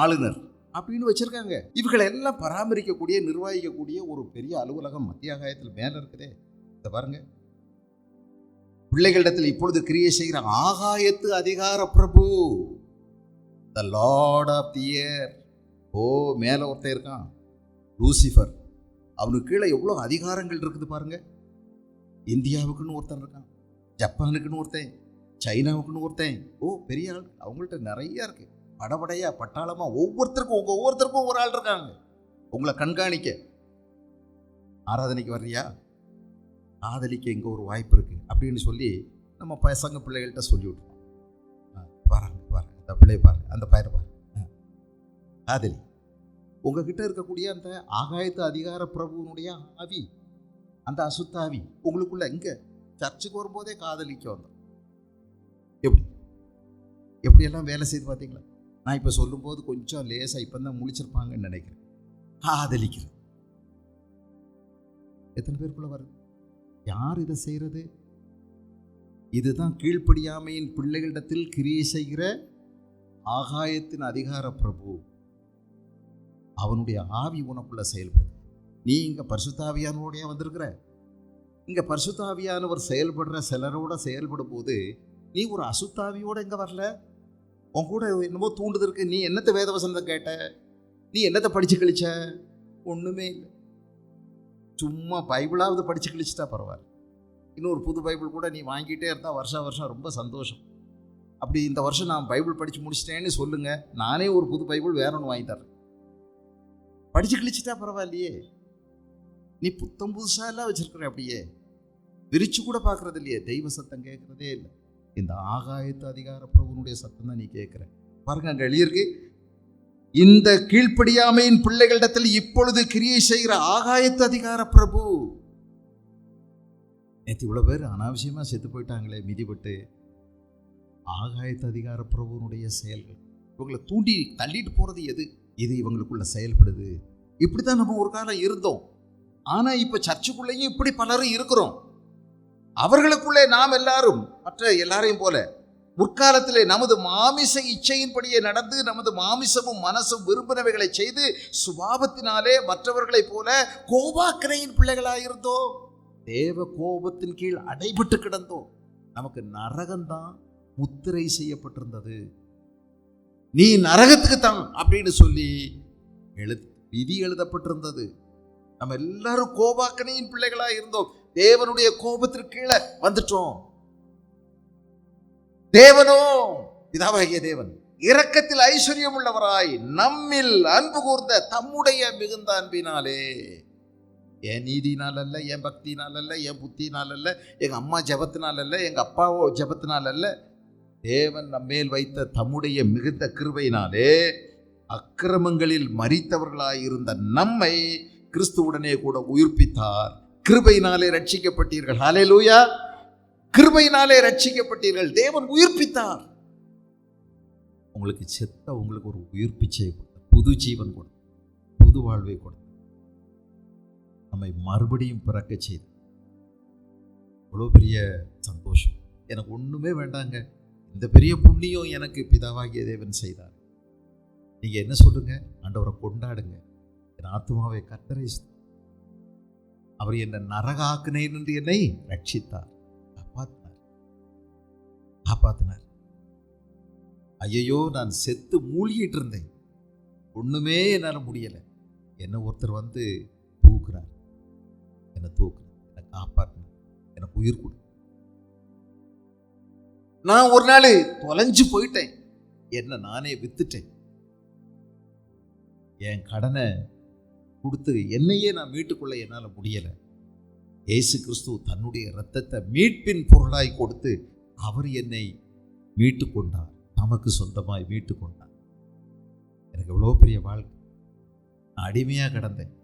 A: ஆளுநர் அப்படின்னு வச்சிருக்காங்க. இவங்களை எல்லாம் பராமரிக்கக்கூடிய, நிர்வகிக்கக்கூடிய ஒரு பெரிய அலுவலகம் மத்திய ஆகாயத்தில் மேல இருக்குதே. இதை பாருங்க, பிள்ளைகளிடத்தில் இப்பொழுது கிரியை செய்கிற ஆகாயத்து அதிகார பிரபு, த லார்ட் ஆஃப் தி ஏர். ஓ, மேல ஒருத்தன் இருக்கான், லூசிஃபர். அவனுக்கு கீழே எவ்வளோ அதிகாரங்கள் இருக்குது பாருங்க. இந்தியாவுக்குன்னு ஒருத்தன் இருக்கான், ஜப்பானுக்குன்னு ஒருத்தன், சைனாவுக்குன்னு ஒருத்தன். ஓ, பெரிய ஆள். அவங்கள்ட்ட நிறைய இருக்கு, படபடையா பட்டாளமா. ஒவ்வொருத்தருக்கும் ஒரு ஆள் இருக்காங்க உங்களை கண்காணிக்க. ஆராதனைக்கு வர்றியா, காதலிக்க இங்கே ஒரு வாய்ப்பு இருக்கு அப்படின்னு சொல்லி நம்ம பசங்க பிள்ளைகள்கிட்ட சொல்லி விட்டுருவோம். பாருங்க, அந்த பிள்ளைய பாருங்க, அந்த பயிரை பாருங்க, காதலி. உங்ககிட்ட இருக்கக்கூடிய அந்த ஆகாயத்து அதிகார பிரபுவனுடைய ஆவி, அந்த அசுத்த ஆவி உங்களுக்குள்ள இங்க சர்ச்சுக்கு வரும்போதே காதலிக்க வந்தோம். எப்படி எப்படியெல்லாம் வேலை செய்து பார்த்தீங்களா? நான் இப்போ சொல்லும்போது கொஞ்சம் லேசாக இப்போ தான் முழிச்சிருப்பாங்கன்னு நினைக்கிறேன். காதலிக்கிறது எத்தனை பேருக்குள்ள வருது? யார் இதை செய்கிறது? இதுதான் கீழ்ப்படியாமையின் பிள்ளைகளிடத்தில் கிரியை செய்கிற ஆகாயத்தின் அதிகார பிரபு. அவனுடைய ஆவி உனக்குள்ள செயல்படுது. நீ இங்க பரிசுத்தாவியானோடைய வந்திருக்கிற. இங்க பரிசுத்தாவியானவர் செயல்படுற சிலரோட செயல்படும் போது நீ ஒரு அசுத்தாவியோட இங்க வரல. உன் கூட என்னமோ தூண்டுது இருக்கு. நீ என்னத்தை வேத வசனத்தை கேட்ட? நீ என்னத்தை படிச்சு கழிச்ச? ஒண்ணுமே இல்லை. சும்மா பைபிளாவது படிச்சு கழிச்சுட்டா பரவாயில்ல. இன்னொரு புது பைபிள் கூட நீ வாங்கிட்டே இருந்தா வருஷம் ரொம்ப சந்தோஷம். அப்படி இந்த வருஷம் நான் பைபிள் படிச்சு முடிச்சிட்டேன்னு சொல்லுங்க, நானே ஒரு புது பைபிள் வேற ஒன்று வாங்கி தரேன். படிச்சு கழிச்சுட்டா பரவாயில்லையே. நீ புத்தம் புதுசா எல்லாம் வச்சிருக்கிற. அப்படியே விரிச்சு கூட பார்க்கறது இல்லையே. தெய்வ சத்தம் கேட்கறதே இல்லை. இந்த ஆகாயத்து அதிகார பிரபுனுடைய சத்தம் தான் நீ கேட்கிற. பாருங்க, அங்க எழுதியிருக்கு, இந்த கீழ்ப்படியாமையின் பிள்ளைகளிடத்தில் இப்பொழுது கிரியை செய்கிற ஆகாயத்து அதிகார பிரபு. நேற்று இவ்வளவு பேர் அனாவசியமா செத்து போயிட்டாங்களே மிதிப்பட்டு. ஆகாயத்து அதிகார பிரபுனுடைய செயல்கள் இவங்களை தூண்டி தள்ளிட்டு போறது எது? இது இவங்களுக்குள்ள செயல்படுது. இப்படித்தான் நம்ம ஒரு காலம் இருந்தோம். ஆனா இப்ப சர்ச்சுக்குள்ளேயும் இப்படி பலரும் இருக்கிறோம். அவர்களுக்குள்ளே நாம் எல்லாரும் மற்ற எல்லாரையும் போல முற்காலத்திலே நமது மாமிச இச்சையின்படியே நடந்து நமது மாமிசமும் மனசும் விரும்பினவைகளை செய்து சுபாவத்தினாலே மற்றவர்களை போல கோபாக்கனையின் பிள்ளைகளாயிருந்தோம். தேவ கோபத்தின் கீழ் அடைபட்டு கிடந்தோம். நமக்கு நரகம்தான் முத்திரை செய்யப்பட்டிருந்தது. நீ நரகத்துக்கு தான் அப்படின்னு சொல்லி விதி எழுதப்பட்டிருந்தது. நம்ம எல்லாரும் கோபாக்கனையின் பிள்ளைகளா இருந்தோம். தேவனுடைய கோபத்திற்கு கீழே வந்துட்டோம். தேவனோ பிதாவாகிய தேவன் இரக்கத்தில் ஐஸ்வர்யம் உள்ளவராய் நம்மில் அன்பு கூர்ந்த தம்முடைய மிகுந்த அன்பினாலே, என் நீதினால் அல்ல, என் பக்தினால் அல்ல, என் புத்தினால் அல்ல, எங்க அம்மா ஜெபத்தினால் அல்ல, எங்க அப்பாவோ ஜெபத்தினால் அல்ல, தேவன் நம்மேல் வைத்த தம்முடைய மிகுந்த கிருபையினாலே அக்கிரமங்களில் மரித்தவர்களாயிருந்த நம்மை கிறிஸ்துவுடனே கூட உயிர்ப்பித்தார். கிருபையினாலே ரட்சிக்கப்பட்டீர்கள். ஹல்லேலூயா. கிருபையினாலே ரட்சிக்கப்பட்டீர்கள். தேவன் உயிர்ப்பித்தார். உங்களுக்கு செத்த உங்களுக்கு ஒரு உயிர்ப்பிச்சை கொடுத்தார். புது ஜீவன் கொடுத்தார். புது வாழ்வை கொடுத்தார். நம்மை மறுபடியும் பிறக்க செய்தார். அவ்வளோ பெரிய சந்தோஷம். எனக்கு ஒண்ணுமே வேண்டாங்க, இந்த பெரிய புண்ணியம் எனக்கு பிதாவாகிய தேவன் செய்தார். நீங்க என்ன சொல்லுங்க? ஆண்டவரை கொண்டாடுங்க. என் ஆத்துமாவை கர்த்தரை, அவர் என்ன நரகாக்கினேன் என்று என்னை ரட்சித்தார், காப்பாத்தினார். ஐயோ, நான் செத்து மூழ்கிட்டு இருந்தேன், ஒண்ணுமே என்னால முடியல. என்ன ஒருத்தர் வந்து தூக்குறார், என்னை தூக்குறார், என்னை காப்பாற்றினார், எனக்கு உயிர் கொடு. நான் ஒரு நாள் தொலைஞ்சு போயிட்டேன், என்ன நானே வித்துட்டேன். என் கடனை கொடுத்து என்னையே நான் மீட்டுக்கொள்ள என்னால் முடியலை. இயேசு கிறிஸ்து தன்னுடைய இரத்தத்தை மீட்பின் பொருளாய் கொடுத்து அவர் என்னை மீட்டு கொண்டார், நமக்கு சொந்தமாய் மீட்டு கொண்டார். எனக்கு எவ்வளோ பெரிய வாழ்க்கை. நான் அடிமையாக கிடந்தேன்,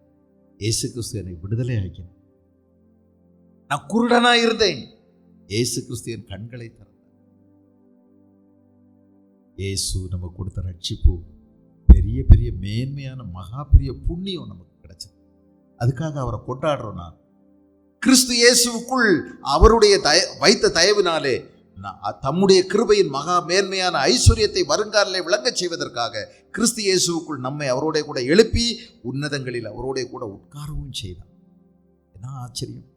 A: இயேசு கிறிஸ்து என்னை விடுதலை ஆக்கினார். நான் குருடனா இருந்தேன், இயேசு கிறிஸ்து என் கண்களை திறந்தார். இயேசு நமக்கு கொடுத்த ரட்சிப்பு பெரிய பெரிய மேன்மையான மகா பெரிய புண்ணியம் நமக்கு கிடைச்சது. அதுக்காக அவரை கொண்டாடுறோம். நான் கிறிஸ்து இயேசுவுக்குள் அவருடைய வைத்த தயவினாலே தம்முடைய கிருபையின் மகா மேன்மையான ஐஸ்வர்யத்தை வருங்காலிலே விளங்கச் செய்வதற்காக கிறிஸ்து இயேசுவுக்குள் நம்மை அவரோட கூட எழுப்பி உன்னதங்களில் அவரோட கூட உட்காரவும் செய்தார். என்ன ஆச்சரியம்!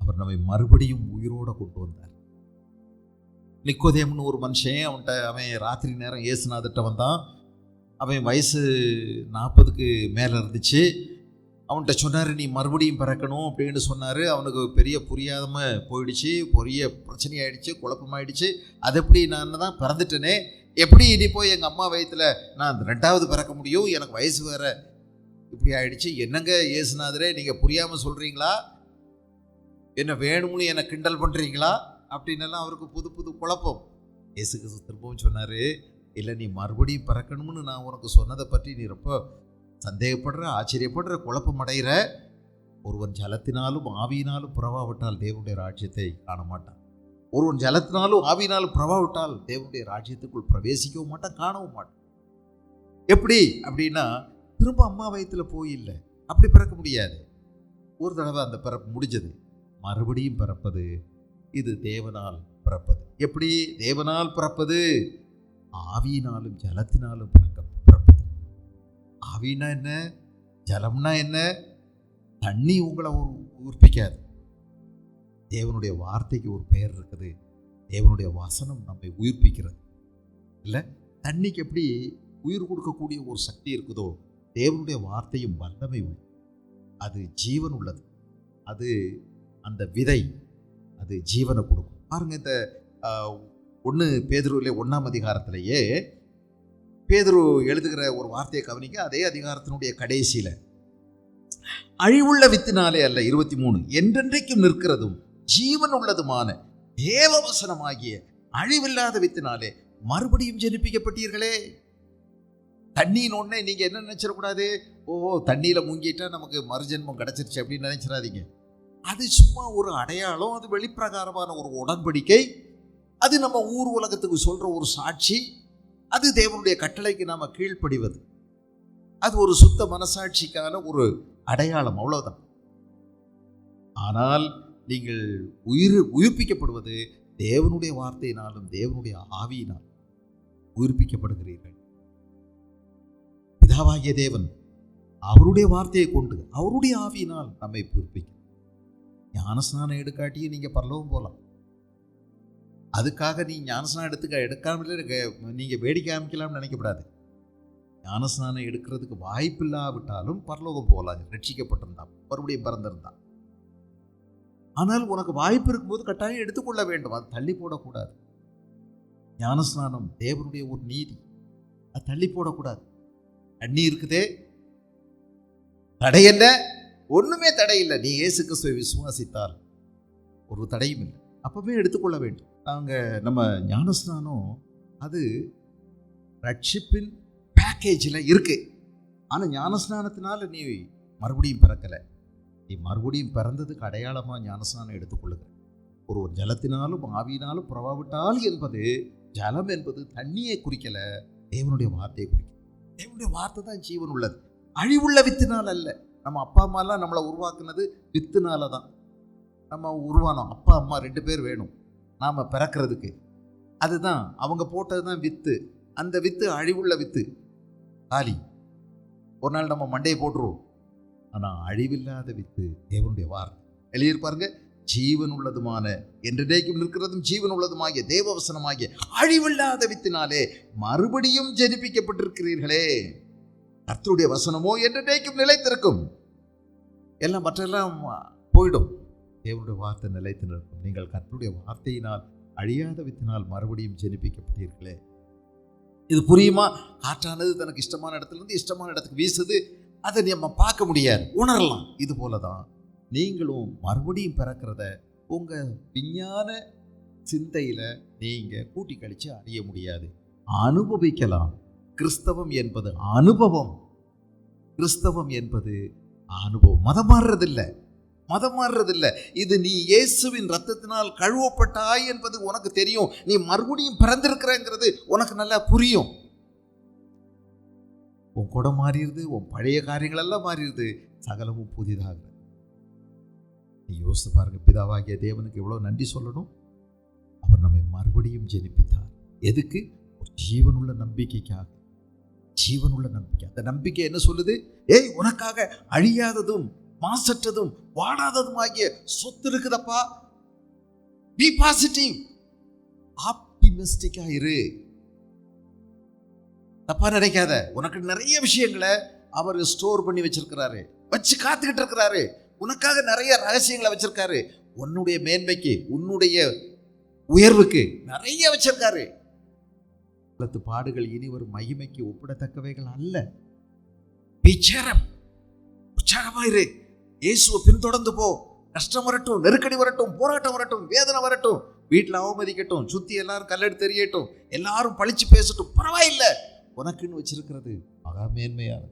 A: அவர் நம்மை மறுபடியும் உயிரோட கொண்டு வந்தார். நிக்கோதேம்னு ஒரு மனுஷன், அவன் ராத்திரி நேரம் இயேசுநாதர்கிட்ட வந்தான். அவன் வயசு 40க்கு மேலே இருந்துச்சு. அவன்கிட்ட சொன்னார், நீ மறுபடியும் பிறக்கணும் அப்படின்னு சொன்னார். அவனுக்கு பெரிய புரியாமல் போயிடுச்சு, பெரிய பிரச்சனையாயிடுச்சு, குழப்பமாயிடுச்சு. அது எப்படி, நான் தான் பிறந்துட்டேனே, எப்படி இனி போய் எங்கள் அம்மா வயிற்றில் நான் 2வது பிறக்க முடியும், எனக்கு வயசு வேற இப்படி ஆயிடுச்சு. என்னங்க இயேசுநாதரே, நீங்கள் புரியாமல் சொல்கிறீங்களா, என்ன வேணும்னு என்னை கிண்டல் பண்ணுறீங்களா அப்படின்னெல்லாம் அவருக்கு புது புது குழப்பம். இயேசு கிறிஸ்து திரும்பவும் சொன்னார், இல்லை, நீ மறுபடியும் பிறக்கணும்னு நான் உனக்கு சொன்னதை பற்றி நீ ரொம்ப சந்தேகப்படுற, ஆச்சரியப்படுற, குழப்பம் அடைகிற. ஒருவன் ஜலத்தினாலும் ஆவியினாலும் புறவாவிட்டால் தேவனுடைய ராஜ்யத்தை காண மாட்டான். ஒருவன் ஜலத்தினாலும் ஆவியினாலும் பிரபாவிட்டால் தேவனுடைய ராஜ்யத்துக்குள் பிரவேசிக்கவும் மாட்டான், காணவும் மாட்டான். எப்படி அப்படின்னா, திரும்ப அம்மா வயிற்றுல போய் இல்லை, அப்படி பிறக்க முடியாது. ஒரு தடவை அந்த பிறப்பு முடிஞ்சது, மறுபடியும் பிறப்பது இது தேவனால் பிறப்பது. எப்படி தேவனால் பிறப்பது? ஆவியினாலும் ஜலத்தினாலும் பிறப்பது. ஆவினா என்ன, ஜலம்னா என்ன? தண்ணி உங்களை உயிர்ப்பிக்காது. தேவனுடைய வார்த்தைக்கு ஒரு பெயர் இருக்குது. தேவனுடைய வசனம் நம்மை உயிர்ப்பிக்கிறது. இல்லை, தண்ணிக்கு எப்படி உயிர் கொடுக்கக்கூடிய ஒரு சக்தி இருக்குதோ, தேவனுடைய வார்த்தையும் வல்லமை உள்ளது. அது ஜீவன் உள்ளது. அது அந்த விதை, அது ஜீவனை கொடுக்கும். பாருங்க, இந்த 1 பேதுருவிலே 1ஆம் அதிகாரத்திலேயே பேதுரு எழுதுகிற ஒரு வார்த்தையை கவனிக்க. அதே அதிகாரத்தினுடைய கடைசியில், அழிவுள்ள வித்தினாலே அல்ல, 23, என்றென்றைக்கும் நிற்கிறதும் ஜீவன் உள்ளதுமான தேவவசனமாகிய அழிவில்லாத வித்தினாலே மறுபடியும் ஜெனிப்பிக்கப்பட்டீர்களே. தண்ணியின் ஒன்னே நீங்க என்ன நினைச்சிடக்கூடாது, தண்ணியில முங்கிட்டா நமக்கு மறுஜென்மம் கிடைச்சிருச்சு அப்படின்னு நினைச்சிடாதீங்க. அது சும்மா ஒரு அடையாளம், அது வெளிப்பிரகாரமான ஒரு உடன்படிக்கை, அது நம்ம ஊர் உலகத்துக்கு சொல்ற ஒரு சாட்சி, அது தேவனுடைய கட்டளைக்கு நாம கீழ்ப்படிவது, அது ஒரு சுத்த மனசாட்சிக்கான ஒரு அடையாளம், அவ்வளவுதான். ஆனால் நீங்கள் உயிர்ப்பிக்கப்படுவது தேவனுடைய வார்த்தையினாலும் தேவனுடைய ஆவியினால் உயிர்ப்பிக்கப்படுகிறீர்கள். பிதாவாகிய தேவன் அவருடைய வார்த்தையை கொண்டு அவருடைய ஆவியினால் நம்மை உயிர்ப்பிக்க. ஞானஸ்நானம் எடுக்காட்டியும் நீங்க பரலோகம் போகலாம். அதுக்காக நீ ஞானஸ்நானம் எடுக்காமலே நீங்க வேடிக்கை காமிக்கலாம்னு நினைக்கப்படாது. ஞானஸ்நானம் எடுக்கிறதுக்கு வாய்ப்பு இல்லாவிட்டாலும் பரலோகம் போகலாம், ரட்சிக்கப்பட்டிருந்தான், மறுபடியும் பிறந்திருந்தான். ஆனால் உனக்கு வாய்ப்பு இருக்கும்போது கட்டாயம் எடுத்துக்கொள்ள வேண்டும், அது தள்ளி போடக்கூடாது. ஞானஸ்நானம் தேவனுடைய ஒரு நீதி, அது தள்ளி போடக்கூடாது. தண்ணி இருக்குதே, தடை என்ன? ஒண்ணுமே தடை இல்லை. நீ இயேசு கிறிஸ்துவை விசுவாசித்தால் ஒரு தடையும் இல்லை, அப்பவே எடுத்துக்கொள்ள வேண்டும். நம்ம ஞானஸ்நானம் அது ரட்சிப்பின் பேக்கேஜில் இருக்கு. ஆனால் ஞானஸ்நானத்தினால நீ மறுபடியும் பிறக்கலை. நீ மறுபடியும் பிறந்ததுக்கு அடையாளமாக ஞானஸ்நானம் எடுத்துக்கொள்ளுங்க. ஒரு ஜலத்தினாலும் ஆவியினாலும் பிரபாவிட்டால் என்பது, ஜலம் என்பது தண்ணியை குறிக்கல, தேவனுடைய வார்த்தையை குறிக்கல. தேவனுடைய வார்த்தை தான் ஜீவன் உள்ளது, அழிவுள்ள வித்தினால் அல்ல. நம்ம அப்பா அம்மாலாம் நம்மளை உருவாக்குனது வித்துனால தான். நம்ம உருவானோம், அப்பா அம்மா 2 பேர் வேணும் நாம் பிறக்கிறதுக்கு. அதுதான் அவங்க போட்டது தான் வித்து. அந்த வித்து அழிவுள்ள வித்து, காலி. ஒரு நாள் நம்ம மண்டையை போட்டுருவோம். ஆனால் அழிவில்லாத வித்து தேவனுடைய வார்த்தை. எழுதியிருப்பாருங்க, ஜீவன் உள்ளதுமான, என்றைக்கும் நிற்கிறதும் ஜீவன் உள்ளதுமாகிய தேவவசனமாகிய அழிவில்லாத வித்தினாலே மறுபடியும் ஜெனிப்பிக்கப்பட்டிருக்கிறீர்களே. கர்த்தருடைய வசனமோ என்றைக்கும் நிலைத்திருக்கும். எல்லாம் மற்றெல்லாம் போயிடும், தேவனுடைய வார்த்தை நிலைத்து நிற்கும். நீங்கள் கர்த்தருடைய வார்த்தையினால் அழியாத வித்தினால் மறுபடியும் ஜெனிப்பிக்கப்பட்டீர்களே. இது புரியுமா? காற்றானது தனக்கு இஷ்டமான இடத்துலேருந்து இஷ்டமான இடத்துக்கு வீசுது, அதை நம்ம பார்க்க முடியாது, உணரலாம். இது போலதான் நீங்களும் மறுபடியும் பிறக்கிறத உங்கள் விஞ்ஞான சிந்தையில் நீங்கள் கூட்டி கழித்து அறிய முடியாது, அனுபவிக்கலாம். கிறிஸ்தவம் என்பது அனுபவம். கிறிஸ்தவம் என்பது அனுபவம். மதம் மாறுறதில்லை, மதம் மாறுறதில்லை. இது நீ இயேசுவின் ரத்தத்தினால் கழுவப்பட்டாய் என்பது உனக்கு தெரியும். நீ மறுபடியும் பிறந்திருக்கிறங்கிறது உனக்கு நல்லா புரியும். உன் குடம் மாறிடுது, உன் பழைய காரியங்கள் எல்லாம் மாறிடுது, சகலமும் புதிதாகிறது. நீ யோசித்து பாருங்க, பிதாவாகிய தேவனுக்கு எவ்வளவு நன்றி சொல்லணும். அவர் நம்மை மறுபடியும் ஜெனிப்பித்தார். எதுக்கு? ஒரு ஜீவனுள்ள நம்பிக்கைக்காக. ஜீவனுள்ள நம்பிக்கை. அந்த நம்பிக்கை என்ன சொல்லுது? உனக்காக அழியாததும் மாசற்றதும் வாடாததும் ஆகிய சொத்து இருக்குதப்பா. பி பாசிட்டிவ், ஆப்டிமிஸ்டிக்கா இரு. தப்பா நினைக்காத. உனக்கு நிறைய விஷயங்களை அவர் ஸ்டோர் பண்ணி வச்சிருக்கிறாரு, வச்சு காத்துக்கிட்டு இருக்கிறாரு. உனக்காக நிறைய ரகசியங்களை வச்சிருக்காரு. உன்னுடைய மேன்மைக்கு, உன்னுடைய உயர்வுக்கு நிறைய வச்சிருக்காரு. பாடுகள் இனி ஒரு மகிமைக்கு ஒப்பிடத்தக்கவைகள் அல்ல. உற்சாகமாயிரு. இயேசுவை பின்தொடர்ந்து போ. கஷ்டம் வரட்டும், நெருக்கடி வரட்டும், போராட்டம் வரட்டும், வேதனை வரட்டும், வீட்டில் அவமதிக்கட்டும், சுத்தி எல்லாரும் கல்லெடுத்து தெரியட்டும், எல்லாரும் பழிச்சு பேசட்டும், பரவாயில்லை. உனக்குன்னு வச்சிருக்கிறது மகா மேன்மையானது.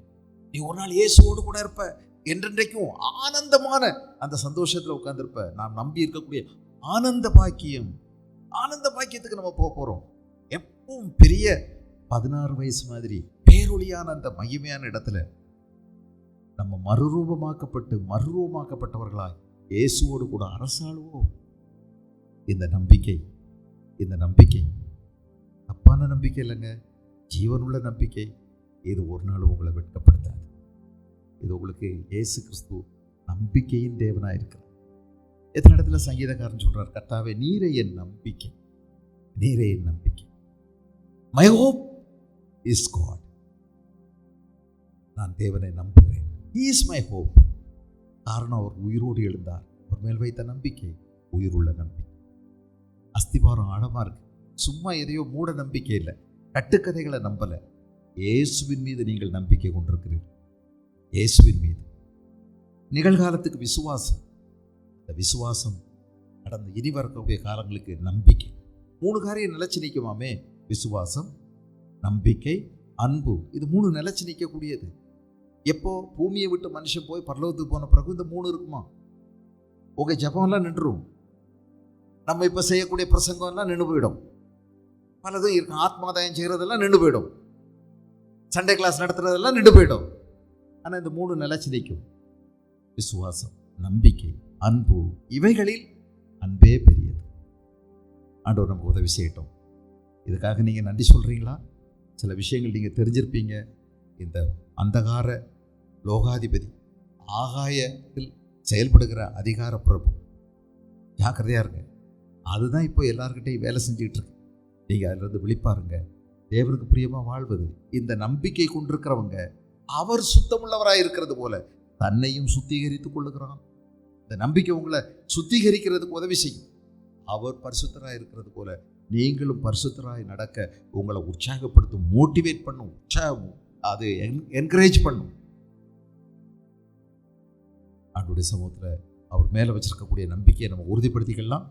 A: நீ ஒரு நாள் இயேசுவோடு கூட இருப்ப. என்றென்றைக்கும் ஆனந்தமான அந்த சந்தோஷத்தில் உட்கார்ந்திருப்ப. நாம் நம்பி இருக்கக்கூடிய ஆனந்த பாக்கியம் ஆனந்த பாக்கியத்துக்கு நம்ம போக போகிறோம். எப்பவும் பெரிய 16 வயசு மாதிரி பேரொளியான அந்த மகிமையான இடத்துல நம்ம மறுரூபமாக்கப்பட்டவர்களாய் இயேசுவோடு கூட அரசாளுவோம். இந்த நம்பிக்கை தப்பான நம்பிக்கை இல்லைங்க, ஜீவனுள்ள நம்பிக்கை. இது ஒரு நாள் உங்களை வெட்கப்படுத்தாது. இது உங்களுக்கு இயேசு கிறிஸ்து நம்பிக்கையின் தேவனாக இருக்கிறார். எத்தனை இடத்துல சங்கீதக்காரன் சொல்றார், கர்த்தாவே நீரே என் நம்பிக்கை, மை ஹோப் இஸ் காட். நான் தேவனை நம்புகிறேன். He is my hope. காரணம் அவர் உயிரோடு எழுந்தார். அவர் மேல் வைத்த நம்பிக்கை உயிருள்ள நம்பிக்கை. அஸ்திபாரம் ஆழமா இருக்கு. சும்மா எதையோ மூட நம்பிக்கை இல்லை, கட்டுக்கதைகளை நம்பல. இயேசுவின் மீது நீங்கள் நம்பிக்கை கொண்டிருக்கிறீர்கள். இயேசுவின் மீது நிகழ்காலத்துக்கு விசுவாசம், அந்த விசுவாசம் கடந்த இனி வரக்கூடிய காலங்களுக்கு நம்பிக்கை. 3 காரியம் நிலைச்சு நிற்குமாமே: விசுவாசம், நம்பிக்கை, அன்பு. இது 3 நிலைச்சு நிற்கக்கூடியது. எப்போ பூமியை விட்டு மனுஷன் போய் பரலோகத்துக்கு போன பிறகு இந்த 3 இருக்குமா? உங்க ஜபம்லாம் நின்றுடும். நம்ம இப்போ செய்யக்கூடிய பிரசங்கம்லாம் நின்று போயிடும். பலதும் இருக்கு. ஆத்மாதாயம் செய்கிறதெல்லாம் நின்று போயிடும். சண்டே கிளாஸ் நடத்துறதெல்லாம் நின்று போயிடும். ஆனால் இந்த 3 நிலைச்சு நிற்கும்: விசுவாசம், நம்பிக்கை, அன்பு. இவைகளில் அன்பே பெரியது. ஆண்டவர் நமக்கு உதவி செய்யட்டும். இதுக்காக நீங்கள் நன்றி சொல்கிறீங்களா? சில விஷயங்கள் நீங்கள் தெரிஞ்சிருப்பீங்க. இந்த அந்தகார லோகாதிபதி, ஆகாயத்தில் செயல்படுகிற அதிகார பிரபு, ஜாக்கிரதையாக இருங்க. அதுதான் இப்போ எல்லார்கிட்டையும் வேலை செஞ்சுக்கிட்டு இருக்கு. நீங்கள் அதிலிருந்து விழிப்பாருங்க. தேவனுக்கு பிரியமாக வாழ்வது, இந்த நம்பிக்கை கொண்டிருக்கிறவங்க அவர் சுத்தமுள்ளவராக இருக்கிறது போல தன்னையும் சுத்திகரித்துக் கொள்ளுகிறான். இந்த நம்பிக்கை உங்களை சுத்திகரிக்கிறதுக்கு உதவி செய்யும். அவர் பரிசுத்தராக இருக்கிறது போல நீங்களும் பரிசுத்தராய் நடக்க உங்களை உற்சாகப்படுத்தும், மோட்டிவேட் பண்ணும், உற்சாகம் அது என்கரேஜ் பண்ணும். ஆண்டவருடைய சமூகத்தில் அவர் மேலே வச்சிருக்கக்கூடிய நம்பிக்கையை நம்ம உறுதிப்படுத்திக்கலாம்.